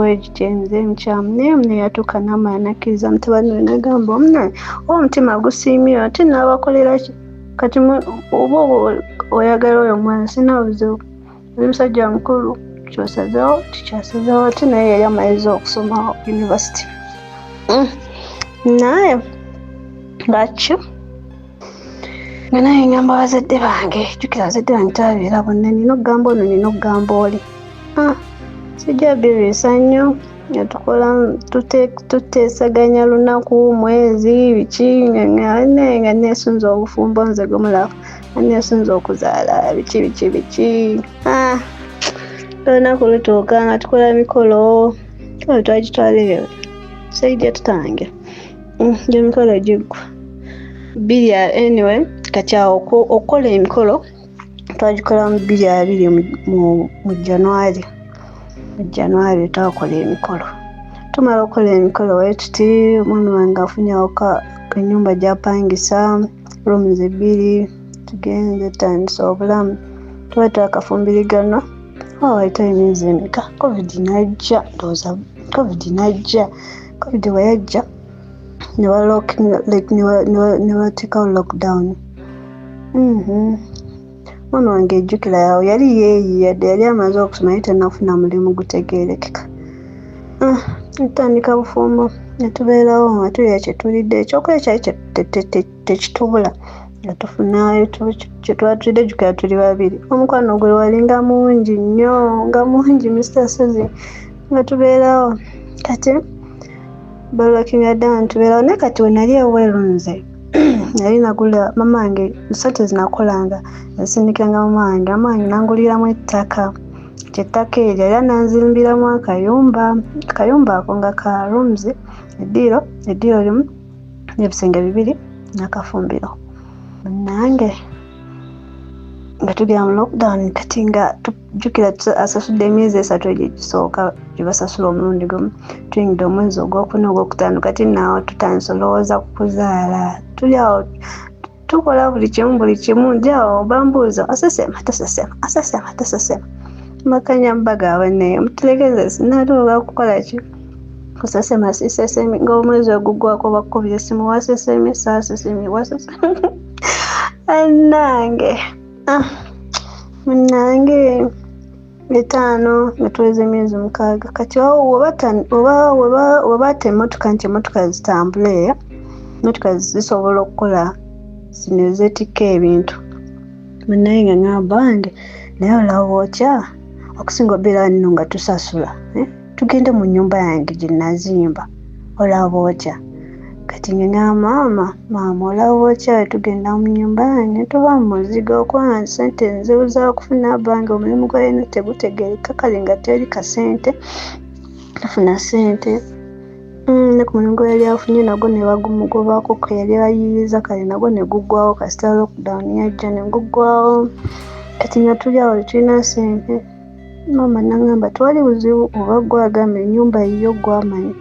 emize emikyamu naye mune yatuuka n'amala nakkiriza mutabani we nagamba omunaye oba omutima gusiimye ate n'abakolera ki kati oba oyagala oyo omwana sina buzibu oli musajja mukulu kyosazeewo tikyasazeewo ate naye yali amaliza okusoma university naye ngakyo nga naye ngamba bazadde bange jjukira bazadde bange tababeera bonna nina okugamba ono nina okugamba oli sijja bibiisa nnyo nga tukola tuteesaganya lunaku mwezi biki naye nga neesunza obufumbo nze gumulafu neesunza okuzaala biki olunaku lutuuka nga tukola mikolo kale twagitwala saidi yatutange gyemikolo giggwa anyway kati awo okukola emikolo twagikola mu 2020 mu January twakola emikolo tumala okukola emikolo we tuti omwami wange afunyawo ennyumba gy'apangisa rooms 2 tugenze tutandisa obulamu tuba twakafumbiriganwa wayita emyezi emeka covid najja covid bwe yajja ne bateekawo lockdown Mwana wange ejjukira yawe yali yeeyiyadde, yali amaze okusoma naye tannafuna mulimu gutegeerekeka. Tutandika bufumbo ne tubeerawo nga tulya kye tulidde, ekyokulya kyali tekitubula nga tufuna kye twatulidde. Jjukira tuli babiri, omukwano gwe walinga mungi nnyo, nga mungi Mr. Sozi, nga tubeerawo. Kati balwakinga ddala ne tubeerawo, naye kati we nali ewweru nze nali nagula mama wange ssente zinakolanga, nasindikiranga mama wange nanguliramu ettaka. Ettaka eryo era nanzimbiramu akayumba ako nga ka rooms, eddiiro limu n'ebisenge bibiri n'akafumbiro. Nange nga tugera mu lockdown, kati nga tujjukira asasudde emyezi 3 egisooka gye basasula omulundi gumu, tuyingidde omwezi ogwokuna ogwokutaano. Kati naawe tutandise olowooza ku kuzaala, tuli awo tukola buli kimu, njawo bambuuza asesema tasesema makanya mbaga abanne mutulegeze sinatuuka kukola ki kusesema sisesemi, ng'omwezi ogugwako bakubye essimu wasesemi saasesemi wasesemi munange 5 nga tuweze emyezi 6. Kati oba emmotoka nti emmotoka zitambule, emmotoka zisobola okukola zino ezeetikka ebintu, munnaye nga ngamba wange naye olaba otya okusinga obeera nno nga tusasula, tugende mu nnyumba yange gye nazimba, olaba otya. Kati ngamba maama olaba otya tugenda mu nnyumba yange tuba mu muzigo okuba ssente nzibuza kufuna bange, omulimu gwa yino tegutegeereka, kale nga teri ka ssente tufuna ssente. Ne ku mulimu gwe yali afunye nagwo ne bagumugobako, ke yali ayiriza kale nagwo ne guggwawo kasita lockdown yajja ne guggwawo. Kati nga tuli awo tulina ssente, maama n'angamba tewali buzibu oba gwagamba ennyumba yiyo gwamanyi.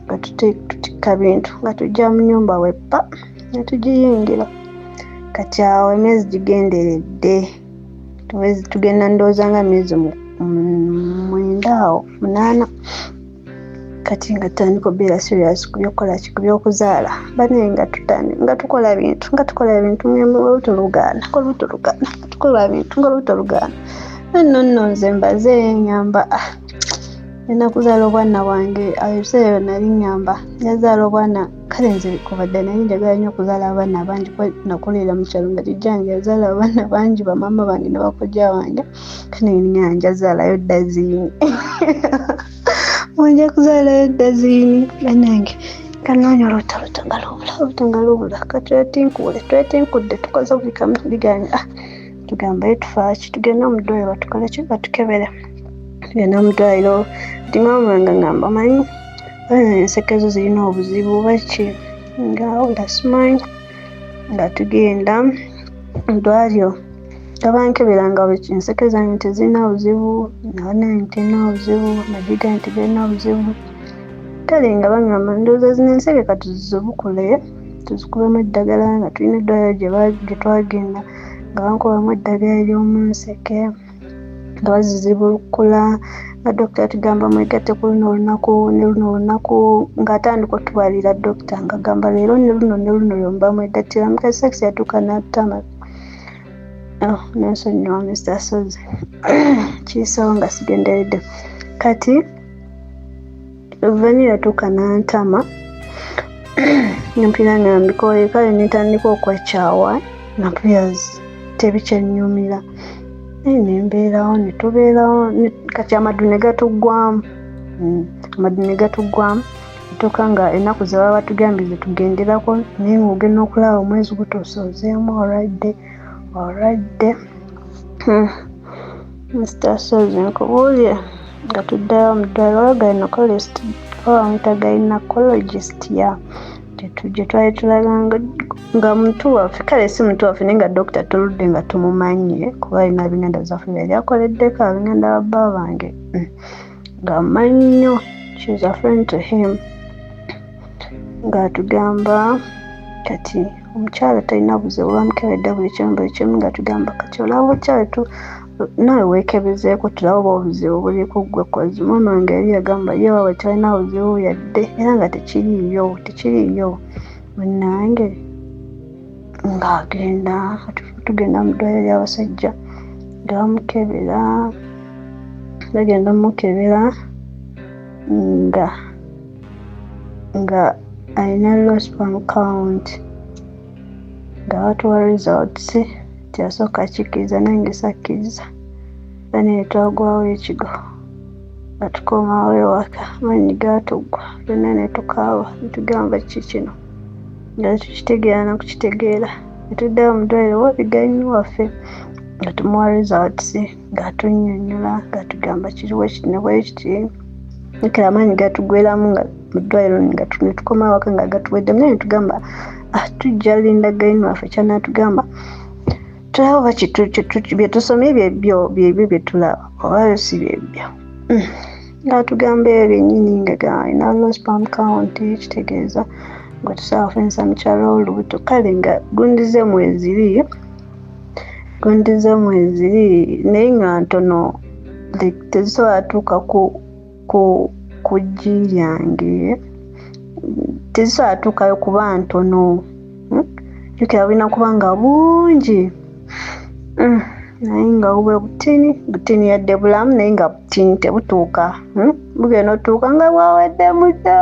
Nga tutikka bintu nga tujja mu nnyumba weppa ne tugiyingira. Kati awo emyezi gigenderedde, tugenda ndowooza nga emyezi 9 awo 8. Kati nga tutandika obeera serious ku byokukola ki, ku by'okuzaala. Bane nga tukola bintu olutulugaana tukola bintu ng'olutulugaana. Nno nze mbaze ngamba nina kuzaala obwana bwange. Ebiseera nali ngamba yazaala obwana, kale nze kubadde nali njagala nnyo okuzaala abaana bangi kuba nakuliira mu kyalo nga jjajjange yazaala abaana bangi, bamama bange ne bakojja bange, kale nga njazaalayo dazini mwanja kuzaalayo dazini. Banange kanoonya olutanga lubula twetinkudde tukoze buli kamu liganya tugamba tufaaki tugenda mu ddwaliro batukole ki batukebere. Tugenda mu ddwaliro kati maama wange ngamba manyi ensekezo zirina obuzibu baki nga olasimanyi, nga tugenda mu ddwaliro gabankebera nga enseke zange tezirina buzibu, nabanange terina buzibu, amajiga nti galina buzibu. Kale nga bangamba ndowooza zino enseke katuzibukule tuzikubemu eddagala, nga tulina eddwaliro gye twagenda nga bankubamu eddagala ery'omu nseke nga bazizibulukula. Nga dokita atugamba mwegatte ku luno olunaku ng'atandika otubalira dokita nga gamba leero ne luno lyomba mwegattira. Mukasi sakisi yatuuka n'atama n'ensonyiwa Mr. Sozi kiyisawo nga sigenderedde. Kati oluvannyuma yatuuka n'antama mpira nga mbikooye, kale netandika okwekyawa nga mpulira tebikyennyumira. Ne mbeerawo ne tubeerawo. Kati amaddu ne gatuggwamu tutuuka nga ennaku ze baba batugambye ze tugenderako, naye ng'ogenda okulaba omwezi gutuuse ozeemu olwadde. Mr. Sozi nkubuulire nga tuddayo mu ddwaliro bamuyita gynecologist gye twali tulaga nga muntu waffe, kale si muntu waffe naye nga dokita tuludde nga tumumanye kuba alina ab'enganda zaffe byali akoleddeko ab'enganda ba bba bange nga amanyi nnyo. She's a friend to him. Ng'atugamba kati omukyala talina buzibu, bamukeberedde buli kimu ng'atugamba kati olaba okyala naawe weekebezeeko tulabe oba obuzibu buli ku ggwe kozi. Maama wange yali yagamba ye waabwe talina buzibu yadde era nga tekiriiyo munnange. ng'agenda tugenda mu ddwaliro ly'abasajja nga bamukebera bagenda mukebera nga alina low sperm count nga batuwa results kyasooka kikkiriza nange sakkiriza bane twagwawo ekigo batukomawo ewaka manyi gatugwa byonna ne tukaaba netugamba kiki kino nga tukitegeera nakukitegeera netuddayo mu ddwaliro wabigayini waffe nga tumuwa results ng'atunnyonnyola ng'atugamba kiriwo kiti ne bwekiti ekera amaanyi gatugweramu nga mu ddwaliro ne tukoma awaka nga gatuweddemu naye netugamba tujja linda gayini waffe kyanaatugamba tulaba bye tusomye byebyo bye tulaba oba si byebyo ng'atugamba ebyo byennyini nga alina low sperm count kitegeeza nga tusobola kufunyisa mukyala w'olubuto kale nga gundize mwezi naye nga ntono tezisobola tuuka ku ggi lyange tezisobola tuukayo kuba ntono jjukira bulina kuba nga bungi naye nga bube butini yadde bulamu naye nga butini tebutuuka bugenda otuuka nga bwawedde dda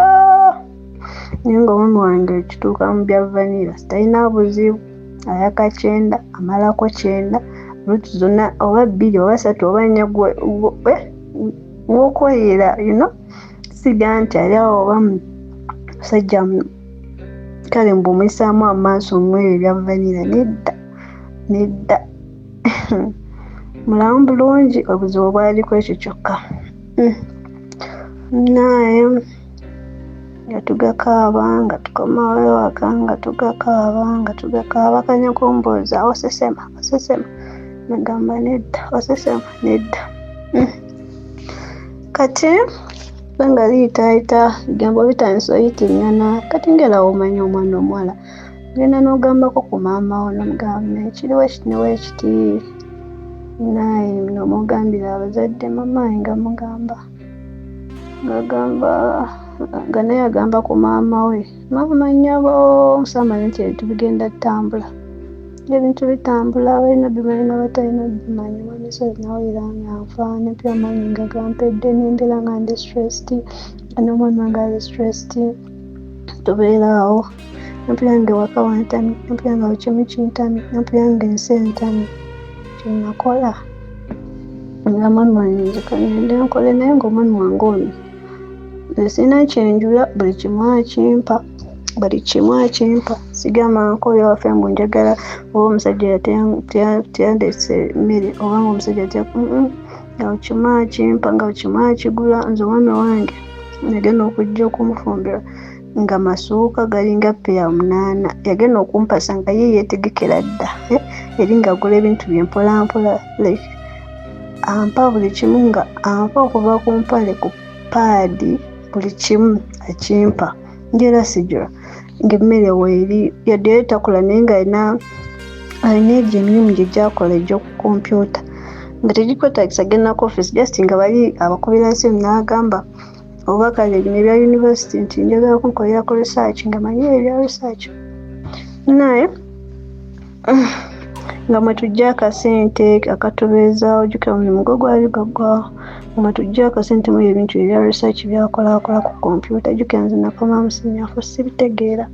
naye nga omwami wange kituuka mu bya vanilla sitalina buzibu ayaka 9 amalako 9 lutu zonna oba 2 oba 3 oba 4 w'okweyera siga nti ali awo oba musajja kale mbumwisaamu amaaso mmwe ebya vanilla nedda mulamu bulungi obuzibu bwaliko ekyo kyokka naye nga tugakaaba nga tukomawo ewaka nga tugakaaba kanya kumbooza osesema nagamba nedda osesema nedda kati banga liyitaayita bigambo bitandisa oyitiŋŋana kati ngerawo omanyi omwana omuwala genda n'ogambako ku maama wo nomugamba ekiriwo ekiti ne weekiti naye nomugambira abazadde mamaye nga mugamba nga naye agamba ku maama we maama nnyabo musamanya nti ebintu bigenda ttambula ebintu bitambula balina bimanyi n'abatalina bimanyi mamisozi nawulira nyanfaane mpya amanyi nga gampedde nembeera nga ndi stressed n'omwana wange ali stressed tubeeraawo nampira nga ewaka wantamye nampira nga bukimu kintamye nampira nga ensi entamye kyenakola nga mwami wange nzikanyende nkole naye ng'omwami wange ono sirina kyenjula buli kimu akimpa sigamba nkoyo waffe mbu njagala oba omusajja teyandese mmere oba nga omusajja nga bukimu akimpa nga bukimu akigula nze omwami wange yagenda okujja okumufumbira nga masuuka galinga peya 8 yagenda okumpasa nga ye yeetegekera dda eri ng'agula ebintu bye mpolampola ampa buli kimu nga ampa okuva ku mpale ku paadi buli kimu akimpa njera sijura ng'emmere weeri yadde yeetakula naye nga alina egyo emirimu gye gyakola egy'oku kompyuta nga tegikwetagisa genda ku office just nga bali abakubira nsimu n'agamba oba kale bino ebya university nti njagala kunkolera ku research nga manyi ebya research naye nga mwe tujja akasente akatubeezaawo jjukira omulimu gwo gwali gaggwawo nga mwe tujja akasente mu ebintu ebya research byakola ku kompyuta jjukira nze nakoma musinyafu sibitegeera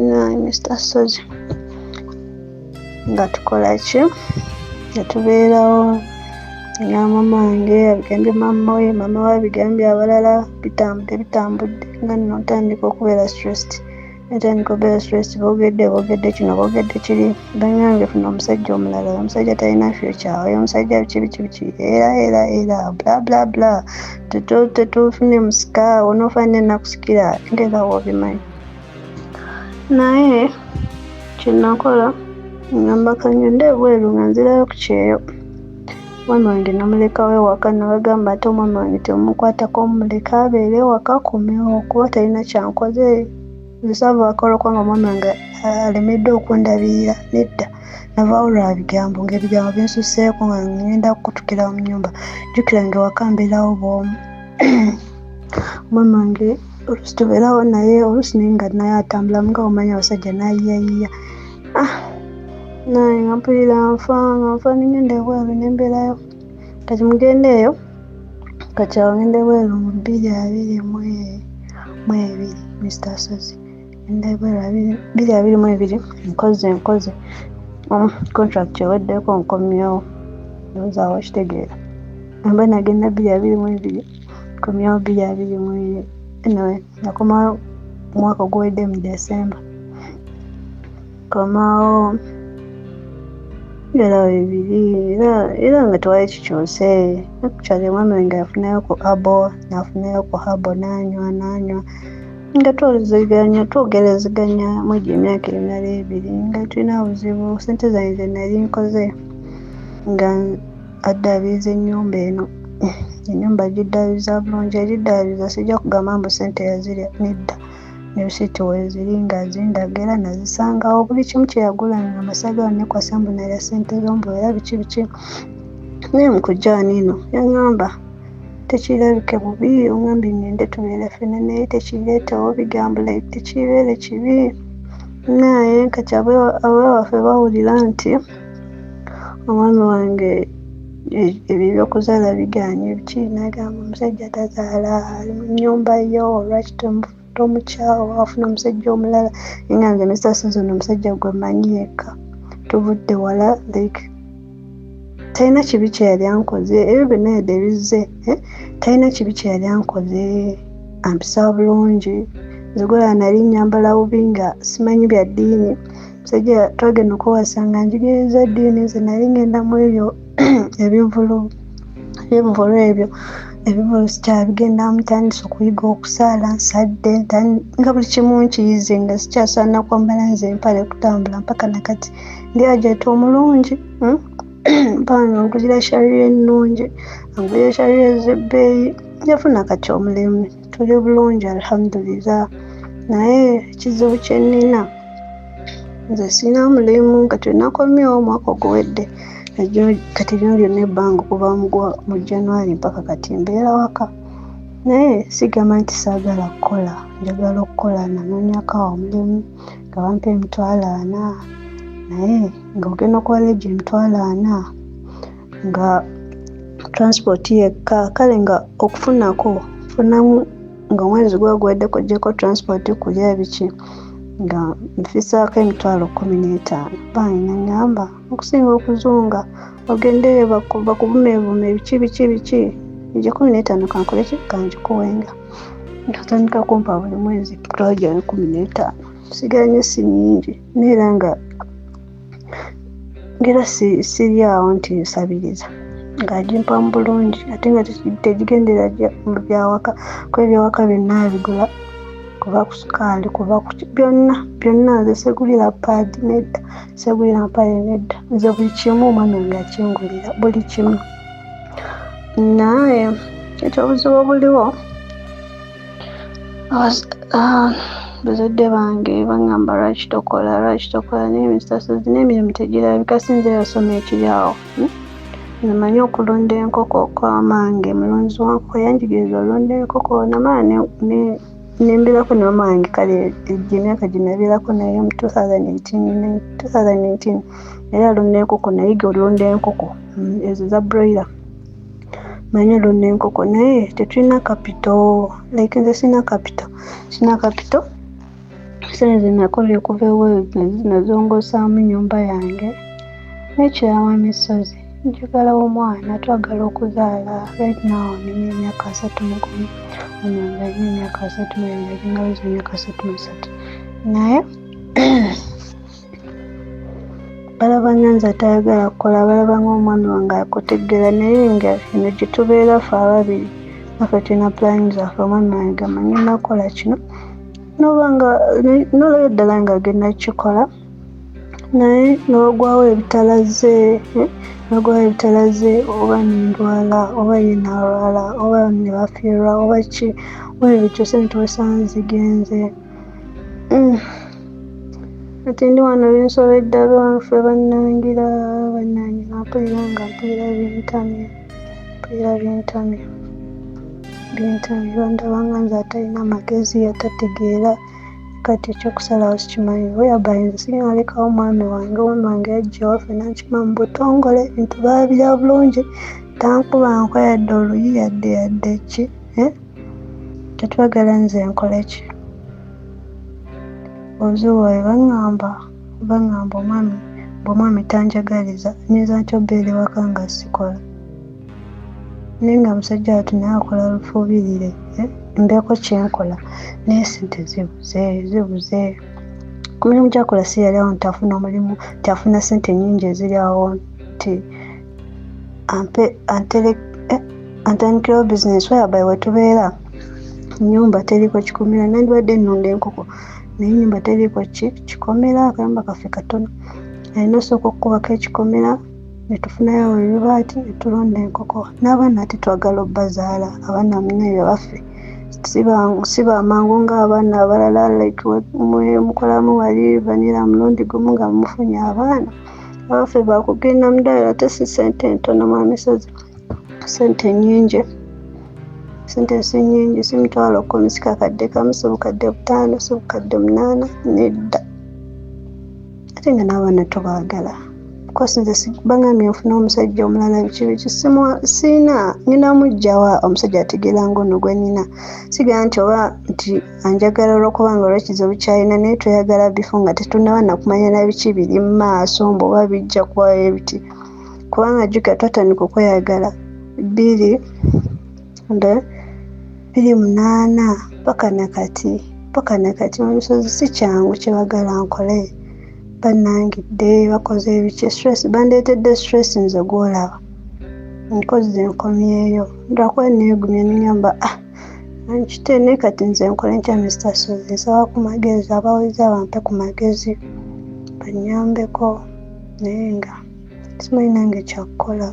naye Mr. Sozi nga tukola ki nga tubeerawo nga mama wange abigambye mama we abigambye abalala bitambudde nga nno ntandika okubeera stressed boogedde kino boogedde kiri banyange funa omusajja omulala omusajja talina future omusajja biki era bla bla tetufune musika onoofane nakusikira ngera wobimanyi naye kyenakola ngamba kanyonde ebweru nga nzirayo ku kyeyo omwami wange namulekawo ewaka nabagamba ate omwami wange temukwatako muleka abeere ewaka akumewo kuba talina kyankoze nsaava akola kwanga omwami wange alemedde okundabirira nedda navaawo lwa bigambo ng'ebigambo binsuseeko nga ngenda kukutukira mu nnyumba jjukira nga ewaka mbeerawo bw'omu omwami wange oluusi tubeerawo naye oluusi naye nga naye atambula muga omanya abasajja nayiyayiya naye nga mpulira nfa ningenda ebweru nembeerayo kati mugenda eyo kati awo ngenda ebweru mu 2022 Mr. Sozi ngenda ebweru 2022 nkoze contract eweddeko nkomyewo ndowooza awo kitegeera mba nagenda 2022 nkomyewo 2022 anyway nakomawo omwaka oguwedde mu December komawo era nga tewali kikyuse actually omwami wange yafunayo ku abo nanywa nga twogerezeganya mu emyaka emirala ebiri nga tulina buzibu sente zange ze nali nkoze nga addaabiriza ennyumba eno ennyumba giddaabiza bulungi egiddaabiza sijja kugamba mbu sente yazirya nedda nebisiiti weziri nga zindaga nazisangawo buli kimu kyeyagulanga amasaga nekwasa mbu nalya sente zombu era biki naye mukujjaani ino yaŋŋamba tekirabike bubi oŋŋambi ngende tubeere ffene naye tekireetewo bigambula tekibeere kibi naye kati abawaffe bawulira nti omwami wange ebyo ebyokuzaala biganye biki nagamba omusajja tazaala ali mu nnyumba yo lwaki tomukyawa afuna omusajja omulala nga nze Mr. Susan omusajja gwe manyi yekka tuvudde wala like talina kibi kye yali ankoze ebyo byonna yadde bizze talina kibi kye yali ankoze ampisa bulungi nzigula nali nyambala bubi nga simanyi bya ddiini musajja twagenda okuwasa nga njigiriza ddiini nze nali ngenda mu ebyo ebivulu ebyo sikyabigenda mutandisa okuyiga okusaala nsadde nga buli kimu nkiyize nga sikyasaana kwambala nze empale kutambula mpaka nakati ndi ajeta omulungi bana okugira sharire ennungi angulira sharire z'ebbeeyi yafuna kati omulimu tuli bulungi alhamdulillah naye ekizibu kye nnina nze sina mulimu kati nakomyewo omwaka oguwedde kati lino lyonna ebbanga okuva mu January mpaka kati mbeera waka naye sigamba nti saagala kukola njagala okukola nanoonyako omulimu nga bampa 40,000 naye nga ogenda okuwaleja 40,000 nga transport yekka kale nga okufunamu nga omwezi guweddeko gyeko transport kulya biki nga nfisaako 15,000 baina ngamba okusinga okuzunga ogendeyo bakubumebume biki ejja 15 kankole ki kanjikuwenga natandika kumpa buli mwezi twaja 15 siganye si nyingi neera nga ngera siryawo nti nsabiriza ng'agimpa mu bulungi ate nga tegigendera mu byawaka kuba ebyawaka byonna bigula kuva ku sukaali kuva ku byonna nze segulira paadi nedda segulira mpale nedda nze buli kimu omwana wange akingulira buli kimu naye ekyobuzibu obuliwo bazadde bange baŋŋamba lwaki tokola naye Mr. Sozi n'emirimu tegirabika sinze yasoma ekiri awo nmanyi okulonda enkoko kw'amange mulunzi wankoko yanjigiriza olonda enkoko namala nembeerako ne mama wange kale emyaka gye nabeerako naye mu 2018 yali alonda enkoko nayiga olonda enkoko ezo za broiler manyi olonda enkoko naye tetulina capital like nze sina capital sente ze nakola okuva eweeru nazongosaamu nyumba yange n'ekirala Misozi njagala omwana twagala okuzaala right now nina emyaka 31 omwana alina emyaka 32 ngaweza emyaka 33 naye balaba nyanza atayagala kukola balaba ng'omwami wange akutegeera naye nga eno gye tubeera ffe ababiri naffe tulina pulaani zaffe omwami wange amanyi nakola kino nolabye ddala nga agenda kukikola naye n'ogwawo ebitalaze oba nendwala oba ye nalwala oba ne bafiirwa oba ki webyo kyose nituwesanga zigenze ati ndi wano binsobedde abanffe bannangira bannange nampulira bintamye binterview ndabanga nze atalina amagezi yatategeera kati ekyokusalawo sikimanyi whereby nze sinyalekawo omwami wange yajja waffe nankima mu butongole bintu baabira bulungi tankuba nkwayadde oluyi yadde ki tetwagala nze nkole ki ozuwa baŋŋamba omwami tanjagaliza nyinza ntya obeera ewaka nga sikola naye nga musajja wattu naye akola lufuubirire mbeeko kyenkola naye sente zibuze ku mirimu gyakola si yali awo nti afuna omulimu nti afuna sente nnyingi eziri awo nti antandikirawo bizinesi whereby wetubeera nyumba teriko kikomera nandibadde nnunda enkoko naye nyumba teriko kikomera akayumba kaffe katono alina osooka okukubako ekikomera netufunayo ebibaati netulonda enkoko n'abaana ati twagala obbazaala abaana muneeyo baffe si bamangu ng'abaana abalala like mukolamu wali vanira mulundi gumu nga mumufunye abaana abaffe bakugenda mudaala ate si sente ntono mwamisozi sente nyingi sente si nyingi si mitwalo 10 si kakadde kamu si bukadde 5 si bukadde 8 nedda ate nga n'abaana tobaagala kosi nze baŋŋambye nfuna omusajja omulala biki siina nina mujjawa omusajja ategeera ngono gwe nina sigala nti anjagala olwokubanga olw'ekizibu kyalina naye toyagala bifo nga tetunaba nakumanya na biki biri mu maaso mbu oba bijja kuwayo ebiti kubanga jjukira twatandika okweyagala 2008 paka nakati mu misozi si kyangu kyebagala nkole bannangidde bakoze ebiki stress bandeetedde stress nze gwolaba nkoze nkomyeyo ndakuba neegumya neŋŋamba nkitene kati nze nkole nkya Mr. Sozi nsaba ku magezi abaweza bampe ku magezi bannyambeko naye nga simanyi nange kyakkola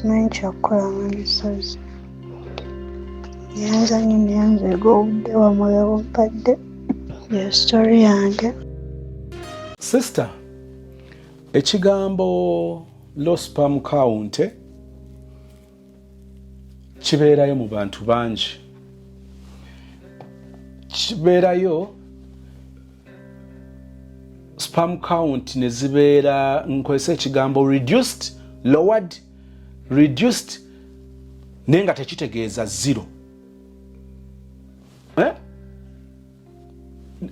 Mwami Sozi nyanza nnyo neyanzeega obudde wamwoyo bumpadde yo story yange. Sister, ekigambo low sperm count kibeerayo mu bantu bangi. Kibeerayo sperm count ne zibeera nkozesa ekigambo reduced, lowered, reduced naye nga tekitegeeza zero.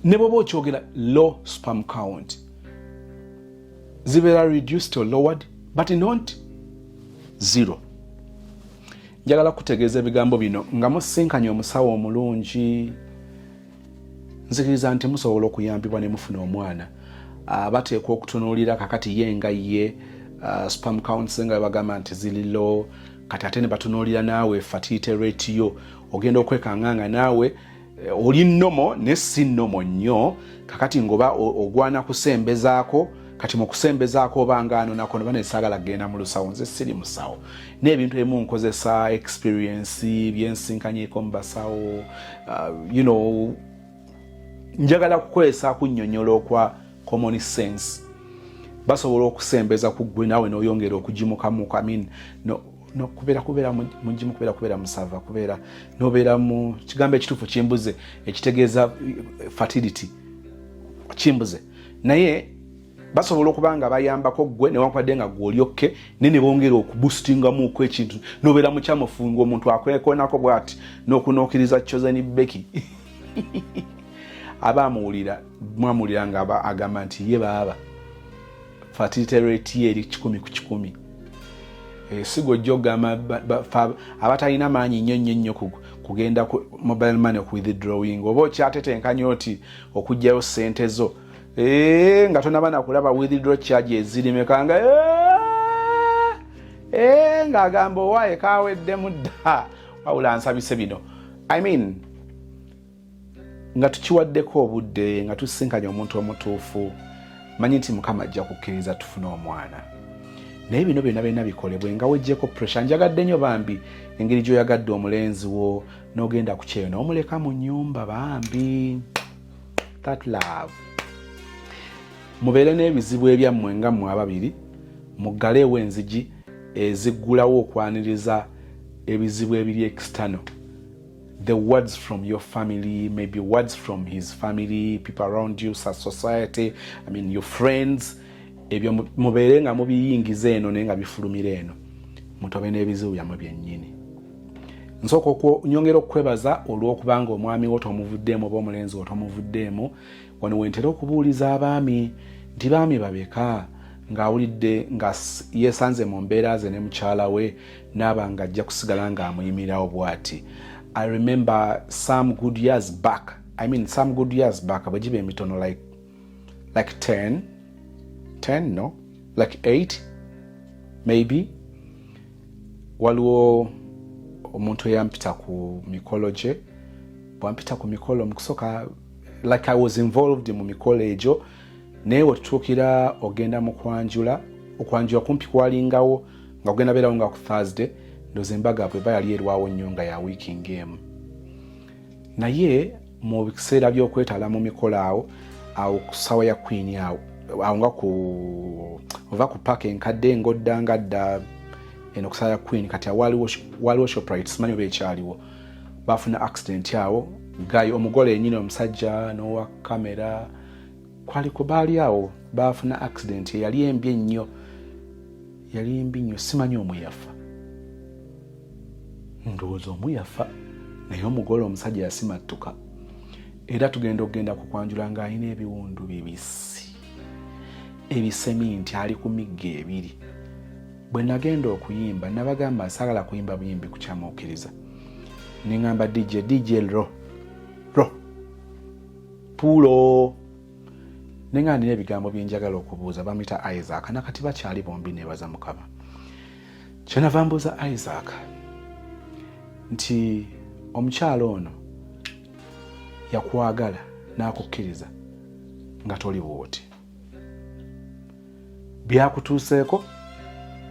Ne bw'oba okyogera low sperm count zibeera reduced or lowered but not zero. Njagala kutegeeza ebigambo bino nga musisinkanye omusawo omulungi, nzikiriza nti musobola okuyambibwa ne mufuna omwana. Bateekwa okutunuulira kakati ye nga ye sperm counts nga bagamba nti ziri low, kati ate ne batunuulira naawe fertility rate yo ogenda okwekanganga naawe oli nnomo ne si nnomo nnyo, kakati ngoba ogwana kusembezaako, kati mu kusembezaako obangano nako ne banesaagala genda mu lusawo, nze siri musawo. N'ebintu ebimu nkozesa experience byensinkanyeeko mu basawo, njagala kukozesa kunnyonnyola okwa common sense. Basobola okusembeza ku ggwe naawe n'oyongera okugimukamu no kubeera mugimu kubeera musava kubeera nobeera mu kigambo ekituufu kimbuze ekitegeeza fertility kimbuze, naye basobola okuba nga bayambako ggwe newankubadde nga gwolyokke naye ne bongera okuboostingamuuko ekintu nobeera mukyamufunga omuntu akwekoonako bw'ati n'okunookiriza Chosen Becky abamuwulira mwamuwulira nga agamba nti ye baaba fertility rate ye eri 10 ku 10. Sigo jogama abatalina maanyi nnyo kugenda ku mobile money ku withdrawing oba okyatetenkanya oti okugyayo sente zo nga tonaba nakulaba withdraw charges zirimekanga nga agamba owaye kaweddemu dda wawula nsabise bino. I mean nga tukiwaddeko obudde nga tusisinkanya omuntu omutuufu, manyi nti Mukama ajja kukkiriza tufune omwana. Naye bino byonna bikolebwe nga wejjeko pressure. Njagadde nnyo bambi engeri gy'oyagadde omulenzi wo n'ogenda ku kyeyo n'omuleka mu nnyumba bambi. That love. Mubeere n'ebizibu ebyammwe nga mmwe ababiri, muggaleewo enzigi eziggulawo okwaniriza ebizibu ebiri external the words from your family, maybe words from his family, people around you, society, I mean your friends, ebyo mubeere nga mubiyingiza eno naye nga bifulumira eno, mutobe n'ebizibu byammwe byennyini. Nsooka nyongera okwebaza olw'okubanga omwami wo tomuvuddeemu oba omulenzi wo tomuvuddeemu. Wano wentera okubuuliza abaami nti baami babeka ng'awulidde nga yeesanze mu mbeera ze ne mukyala we n'aba ng'ajja kusigala ng'amuyimirawo bw'ati. I remember some good years back, bwe giba emitono like 10 no, like 8 maybe, waliwo omuntu eyampita ku mikolo gye. Bwampita ku mikolo mukusoka like I was involved mu mikolo egyo, naye wetutuukira ogenda mu okwanjula kumpi kwalingawo nga kugenda beerawo nga ku Thursday, ndoze embaga bwe bayali erwawo nnyo nga ya weekend game. Naye mu biseera by'okwetala mu mikolo awo ku ssaawa ya Queen awo nga ova ku paaka enkadde ng'oddanga dda eno ku ssaawa ya Queen, kati waliwo Shoprite, simanyi oba ekyaliwo, baafuna accident awo. Gayi omugole yennyini omusajja n'owa kamera kwaliko baali awo baafuna accident yali embi nnyo, simanyi omuyafa, ndowooza omuyafa, naye omugole omusajja yasimattuka. Era tugenda ku kwanjula ng'alina ebiwundu bibisi ebisemi nti ali ku migga ebiri. Bwe nagenda okuyimba nabagamba nsaagala kuyimba buyimbi kukyamuukiriza, ne ngamba DJ ro pulo, ne nga nina ebigambo byenjagala okubuuza. Bamuyita Isaac, nakati bakyali bombi, nebaza Mukama. Kyenava mbuuza Isaac nti omukyalo ono yakwagala n'akukkiriza nga toli bwoti, byakutuuseeko?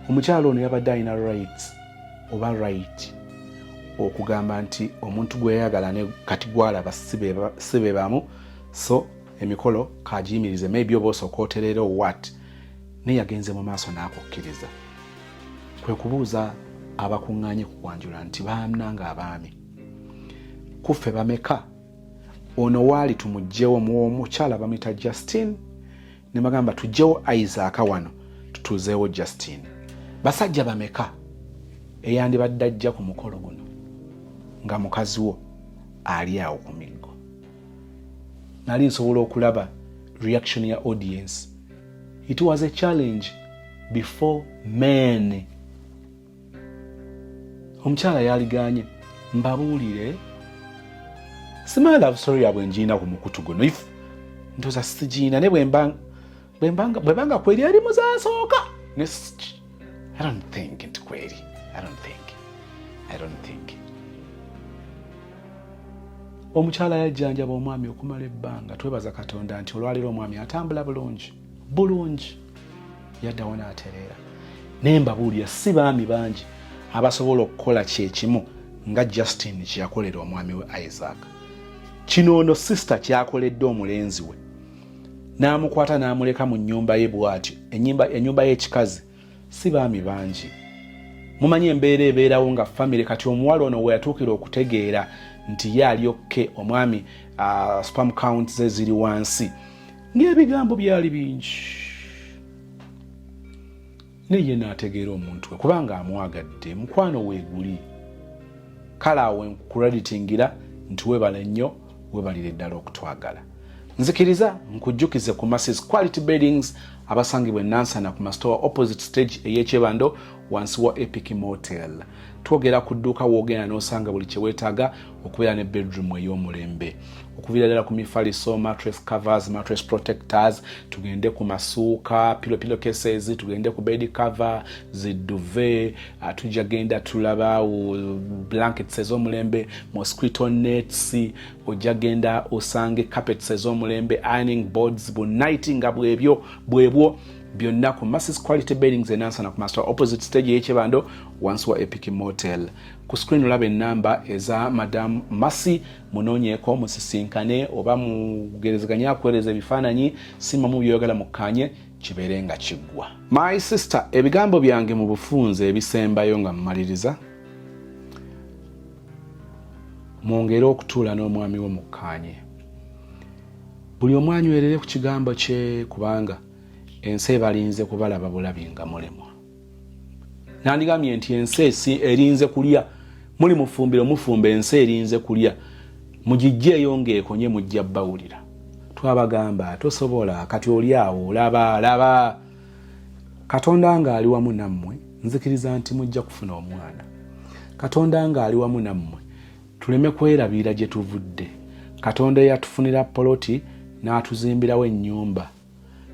Omukyalo ono yabadde alina right okugamba nti omuntu gwe yayagala ne kati gwalaba sibe bamu, so emikolo kagiyimirize, maybe oba osooka oterera what, naye yagenze mu maaso n'akukkiriza. Kwe kubuuza abakuŋŋaanye ku kwanjula nti baamnanga abaami kuffe bameka? Ono waali tumuggyewo mukyala bamuyita Justine, ne bagamba tuggyewo Isaac wano tutuuzeewo Justine. Basajja bameka eyandibadde ajja ku mukolo guno nga mukazi wo ali awo ku miggo? Nali nsobola okulaba reaction ya audience. It was a challenge before men. Omukyala yaliganye mbabuulire, simanyi love story yabwe njiina ku mukutu guno, if ndoza sigiina ne bwembanga kweri ali muzasooka. I don't think nti kweri, I don't think. Omukyala yajjanjaba omwami okumala ebbanga. Twebaza Katonda nti olwaliro omwami atambula bulungi, yaddawo n'atereera. Naye mbabuulira si baami bangi abasobola okukola kyekimu nga Justine kyeyakolera omwami we Isaac. Kino ono sister kyakoledde omulenzi we, n'amukwata n'amuleka mu nnyumba ye bw'atyo, ennyumba y'ekikazi. Si baami bangi. Mumanyi embeera ebeerawo nga family. Kati omuwala ono we yatuukira okutegeera nti ye ali okke, omwami sperm count ze ziri wansi, ng'ebigambo byali bingi, naye n'ategeera omuntu we kubanga amwagadde, mukwano weeguli. Kale awo nkukreditingira nti webale nnyo, webalire ddala okutwagala. Nzikiriza nkujjukize ku Masses Quality Beddings abasangibwa Nansana ku Mastowa opposite stage ey'Ekyebando wansi wa Epic Motel. Twogera ku dduuka woogenda n'osanga buli kye weetaaga okubeera ne bedroom ey'omulembe. Okuviira ddala ku mifaliso, mattress covers, mattress protectors, tugende ku masuuka, pillow cases, tugende ku bed cover, ziduve, tujja genda tulaba blankets ez'omulembe, mosquito nets, ojja genda osange carpets ez'omulembe, ironing boards, bunnighting nga bwebwo byonna ku Masses Quality Beddings Nansana ku Mastowa opposite stage y'Ekyebando wansi wa Epic Motel. Ku screen olaba ennamba eza Madam Masi, munoonyeeko musisinkane oba mugerezeganya kuweereza ebifaananyi, simamu by'oyagala mukkanye kibeere nga kiggwa. My sister, ebigambo byange mu bufunze ebisembayo nga mmaliriza. mwongere okutuula n'omwami wo mukkaanye. Buli omu anywerere ku kigambo kye kubanga ensi ebalinze kubalaba bulabi nga mulemwa. Nandigambye nti ensi erinze kulya, muli mufumbiro mufumba ensi erinze kulya, mugijjeeyo ng'ekonye mujja bawulira. Twabagamba tosobola kati oli awo laba. Katonda ng'ali wamu nammwe nzikiriza nti mujja kufuna omwana. Katonda ng'ali wamu nammwe tuleme kwerabira gye tuvudde. Katonda yatufunira poloti n'atuzimbirawo ennyumba.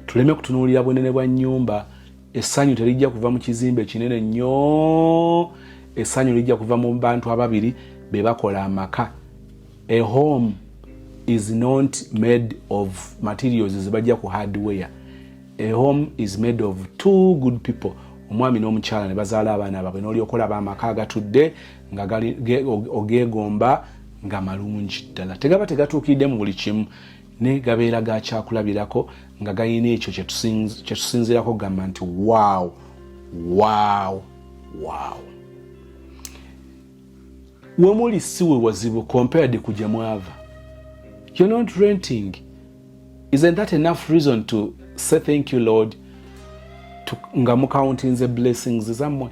Tuleme kutunuulira bwenene bwa nnyumba. Essanyu terijja kuva mu kizimbe kinene nnyo. Essanyu lijja kuva mu bantu ababiri be bakola amaka. A home is not made of materials zibajja ku hardware. A home is made of two good people. Omwami n'omukyala ne bazaala abaana baabwe n'olyokola b'amaka agatudde nga ogeegomba nga malungi ddala. Tegaba tegatuukidde mu buli kimu ne gabeera gakyakulabirako nga gayina ekyo kye tusinzirako gamba nti wow. Wemuli siwe wazibu compared ku gye mwava. You're not renting. Isn't that enough reason to say thank you, Lord? Nga mukauntinze blessings zammwe.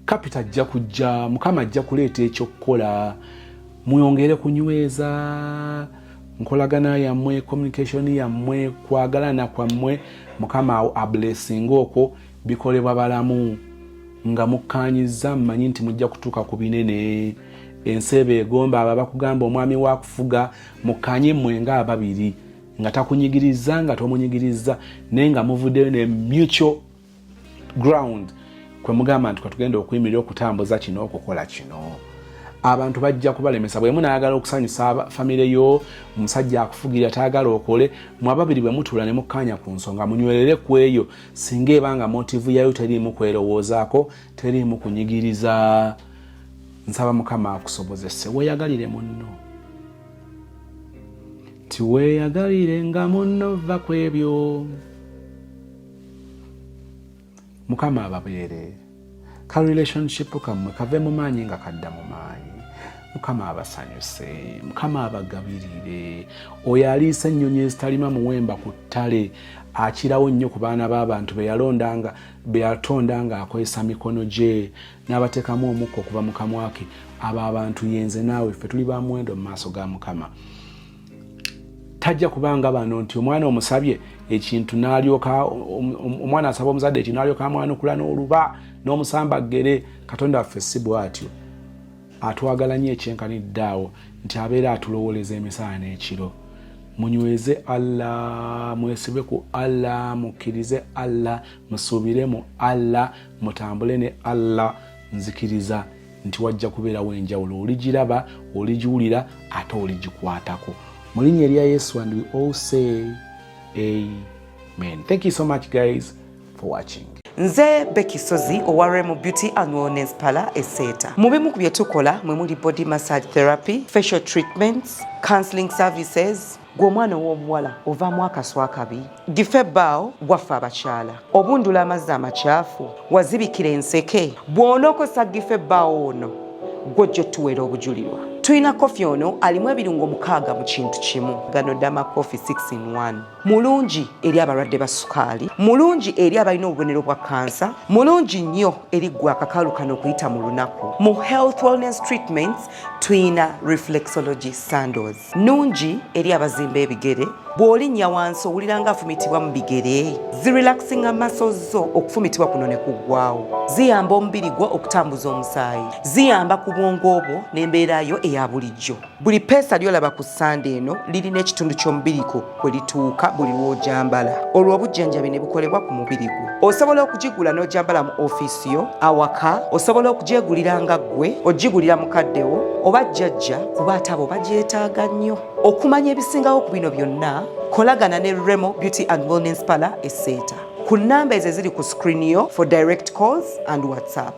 Kapita ajja kujja, Mukama ajja kuleeta ekyokukola. Muyongere kunyweza nkolagana yammwe, communication yammwe, kwagalana kwammwe. Mukama ablessing okwo bikolebwa balamu. Nga mukkaanyiza mmanyi nti mujja kutuuka ku binene. Ensi egomba abo bakugamba omwami wa kufuga mukkaanye mmwe nga ababiri. Nga takunyigiriza nga tomunyigiriza naye nga muvuddeyo ne mutual ground kwe mugamba nti katugenda okuyimirira okutambuza kino okukola kino. Abantu bajja kubalemesa bwe munaagala okusanyusa famire yo, omusajja akufugira taagala okole, mwe ababiri bwe mutuula ne mukkaanya ku nsonga munywerere ku eyo singa ebanga motive yayo teriimu kwerowoozaako, teriimu kunyigiriza. Nsaba Mukama akusobozese weeyagalire munno. Tiweeyagalire nga munno va ku ebyo. Mukama ababeere. Ka relationship kammwe kave mu maanyi nga kadda mu maanyi. Mukama abasanyuse. Mukama abagabirire. Oyo aliisa ennyonyi ezitalima muwemba ku ttale. Akirawo nnyo ku baana b'abantu be yatondanga akozesa mikono gye n'abateekamu omukka okuva mu kamwa ke. Abo abantu yenze naawe ffe tuli ba muwendo mu maaso ga Mukama. Tajja kubanga bano nti omwana omusabye ekintu n'alyoka omwana asaba omuzadde ekintu n'alyoka amwanukula n'oluba n'omusambagere. Katonda waffe si bw'atyo. Atwagala nnyo ekyenkanidde awo nti abeera atulowooleza emisana n'ekiro. Munyweze Allah, mwesibe ku Allah, mukkirize Allah, musuubire mu Allah, mutambule ne Allah. Nzikiriza nti wajja kubeerawo enjawulo. Oligiraba, oligiwulira, ate oligikwatako. Mu linnya erya Yesu, and we all say amen. Thank you so much guys for watching. Nze Becky Sozi owa Remo Beauty and Wellness Parlour Eseta. Mubimu ku bye tukola mwe muli body massage therapy, facial treatments, counseling services. Gw'omwana w'omuwala ovaamu akaswa akabi, gifa ebbaawo waffe abakyala, obundula amazzi amakyafu, wazibikira enseke, bw'onookosa gifa ebbaawo ono gw'ojja otuweera obujulirwa. Tulina kofi ono alimu ebirungo 6 mu kintu kimu. Gano Dama Coffee 6 in 1. Mulungi eri abalwadde ba sukaali, mulungi eri abalina obubonero bwa kansa, mulungi nnyo eri gwe akakalu kano okuyita mu lunaku. Mu health wellness treatments tulina reflexology sandals. Nungi eri abazimba ebigere, bw'olinnya wansi owulira nga afumitibwa mu bigere. Zirelaxinga muscles zo okufumitibwa kuno ne kuggwaawo. Ziyamba omubiri gwo okutambuza omusaayi. Ziyamba ku bwongo obwo n'embeera yo eya bulijjo. Buli peesa lyolaba ku ssande eno lirina ekitundu ky'omubiriko kwe lituuka buli lw'ojambala. Olwo obujjanjabi ne bukolebwa ku mubiri gwo. Osobola okugigula n'ojambala mu ofiisi yo, awaka, osobola okugyegulira nga ggwe, ogigulira mukaddewo, oba jjajja kuba ate abo bagyetaaga nnyo. Okumanya ebisingawo ku bino byonna, kolagana ne Remo Beauty and Wellness Parlour Eseta. Ku nnamba ezo eziri ku screen yo for direct calls and WhatsApp.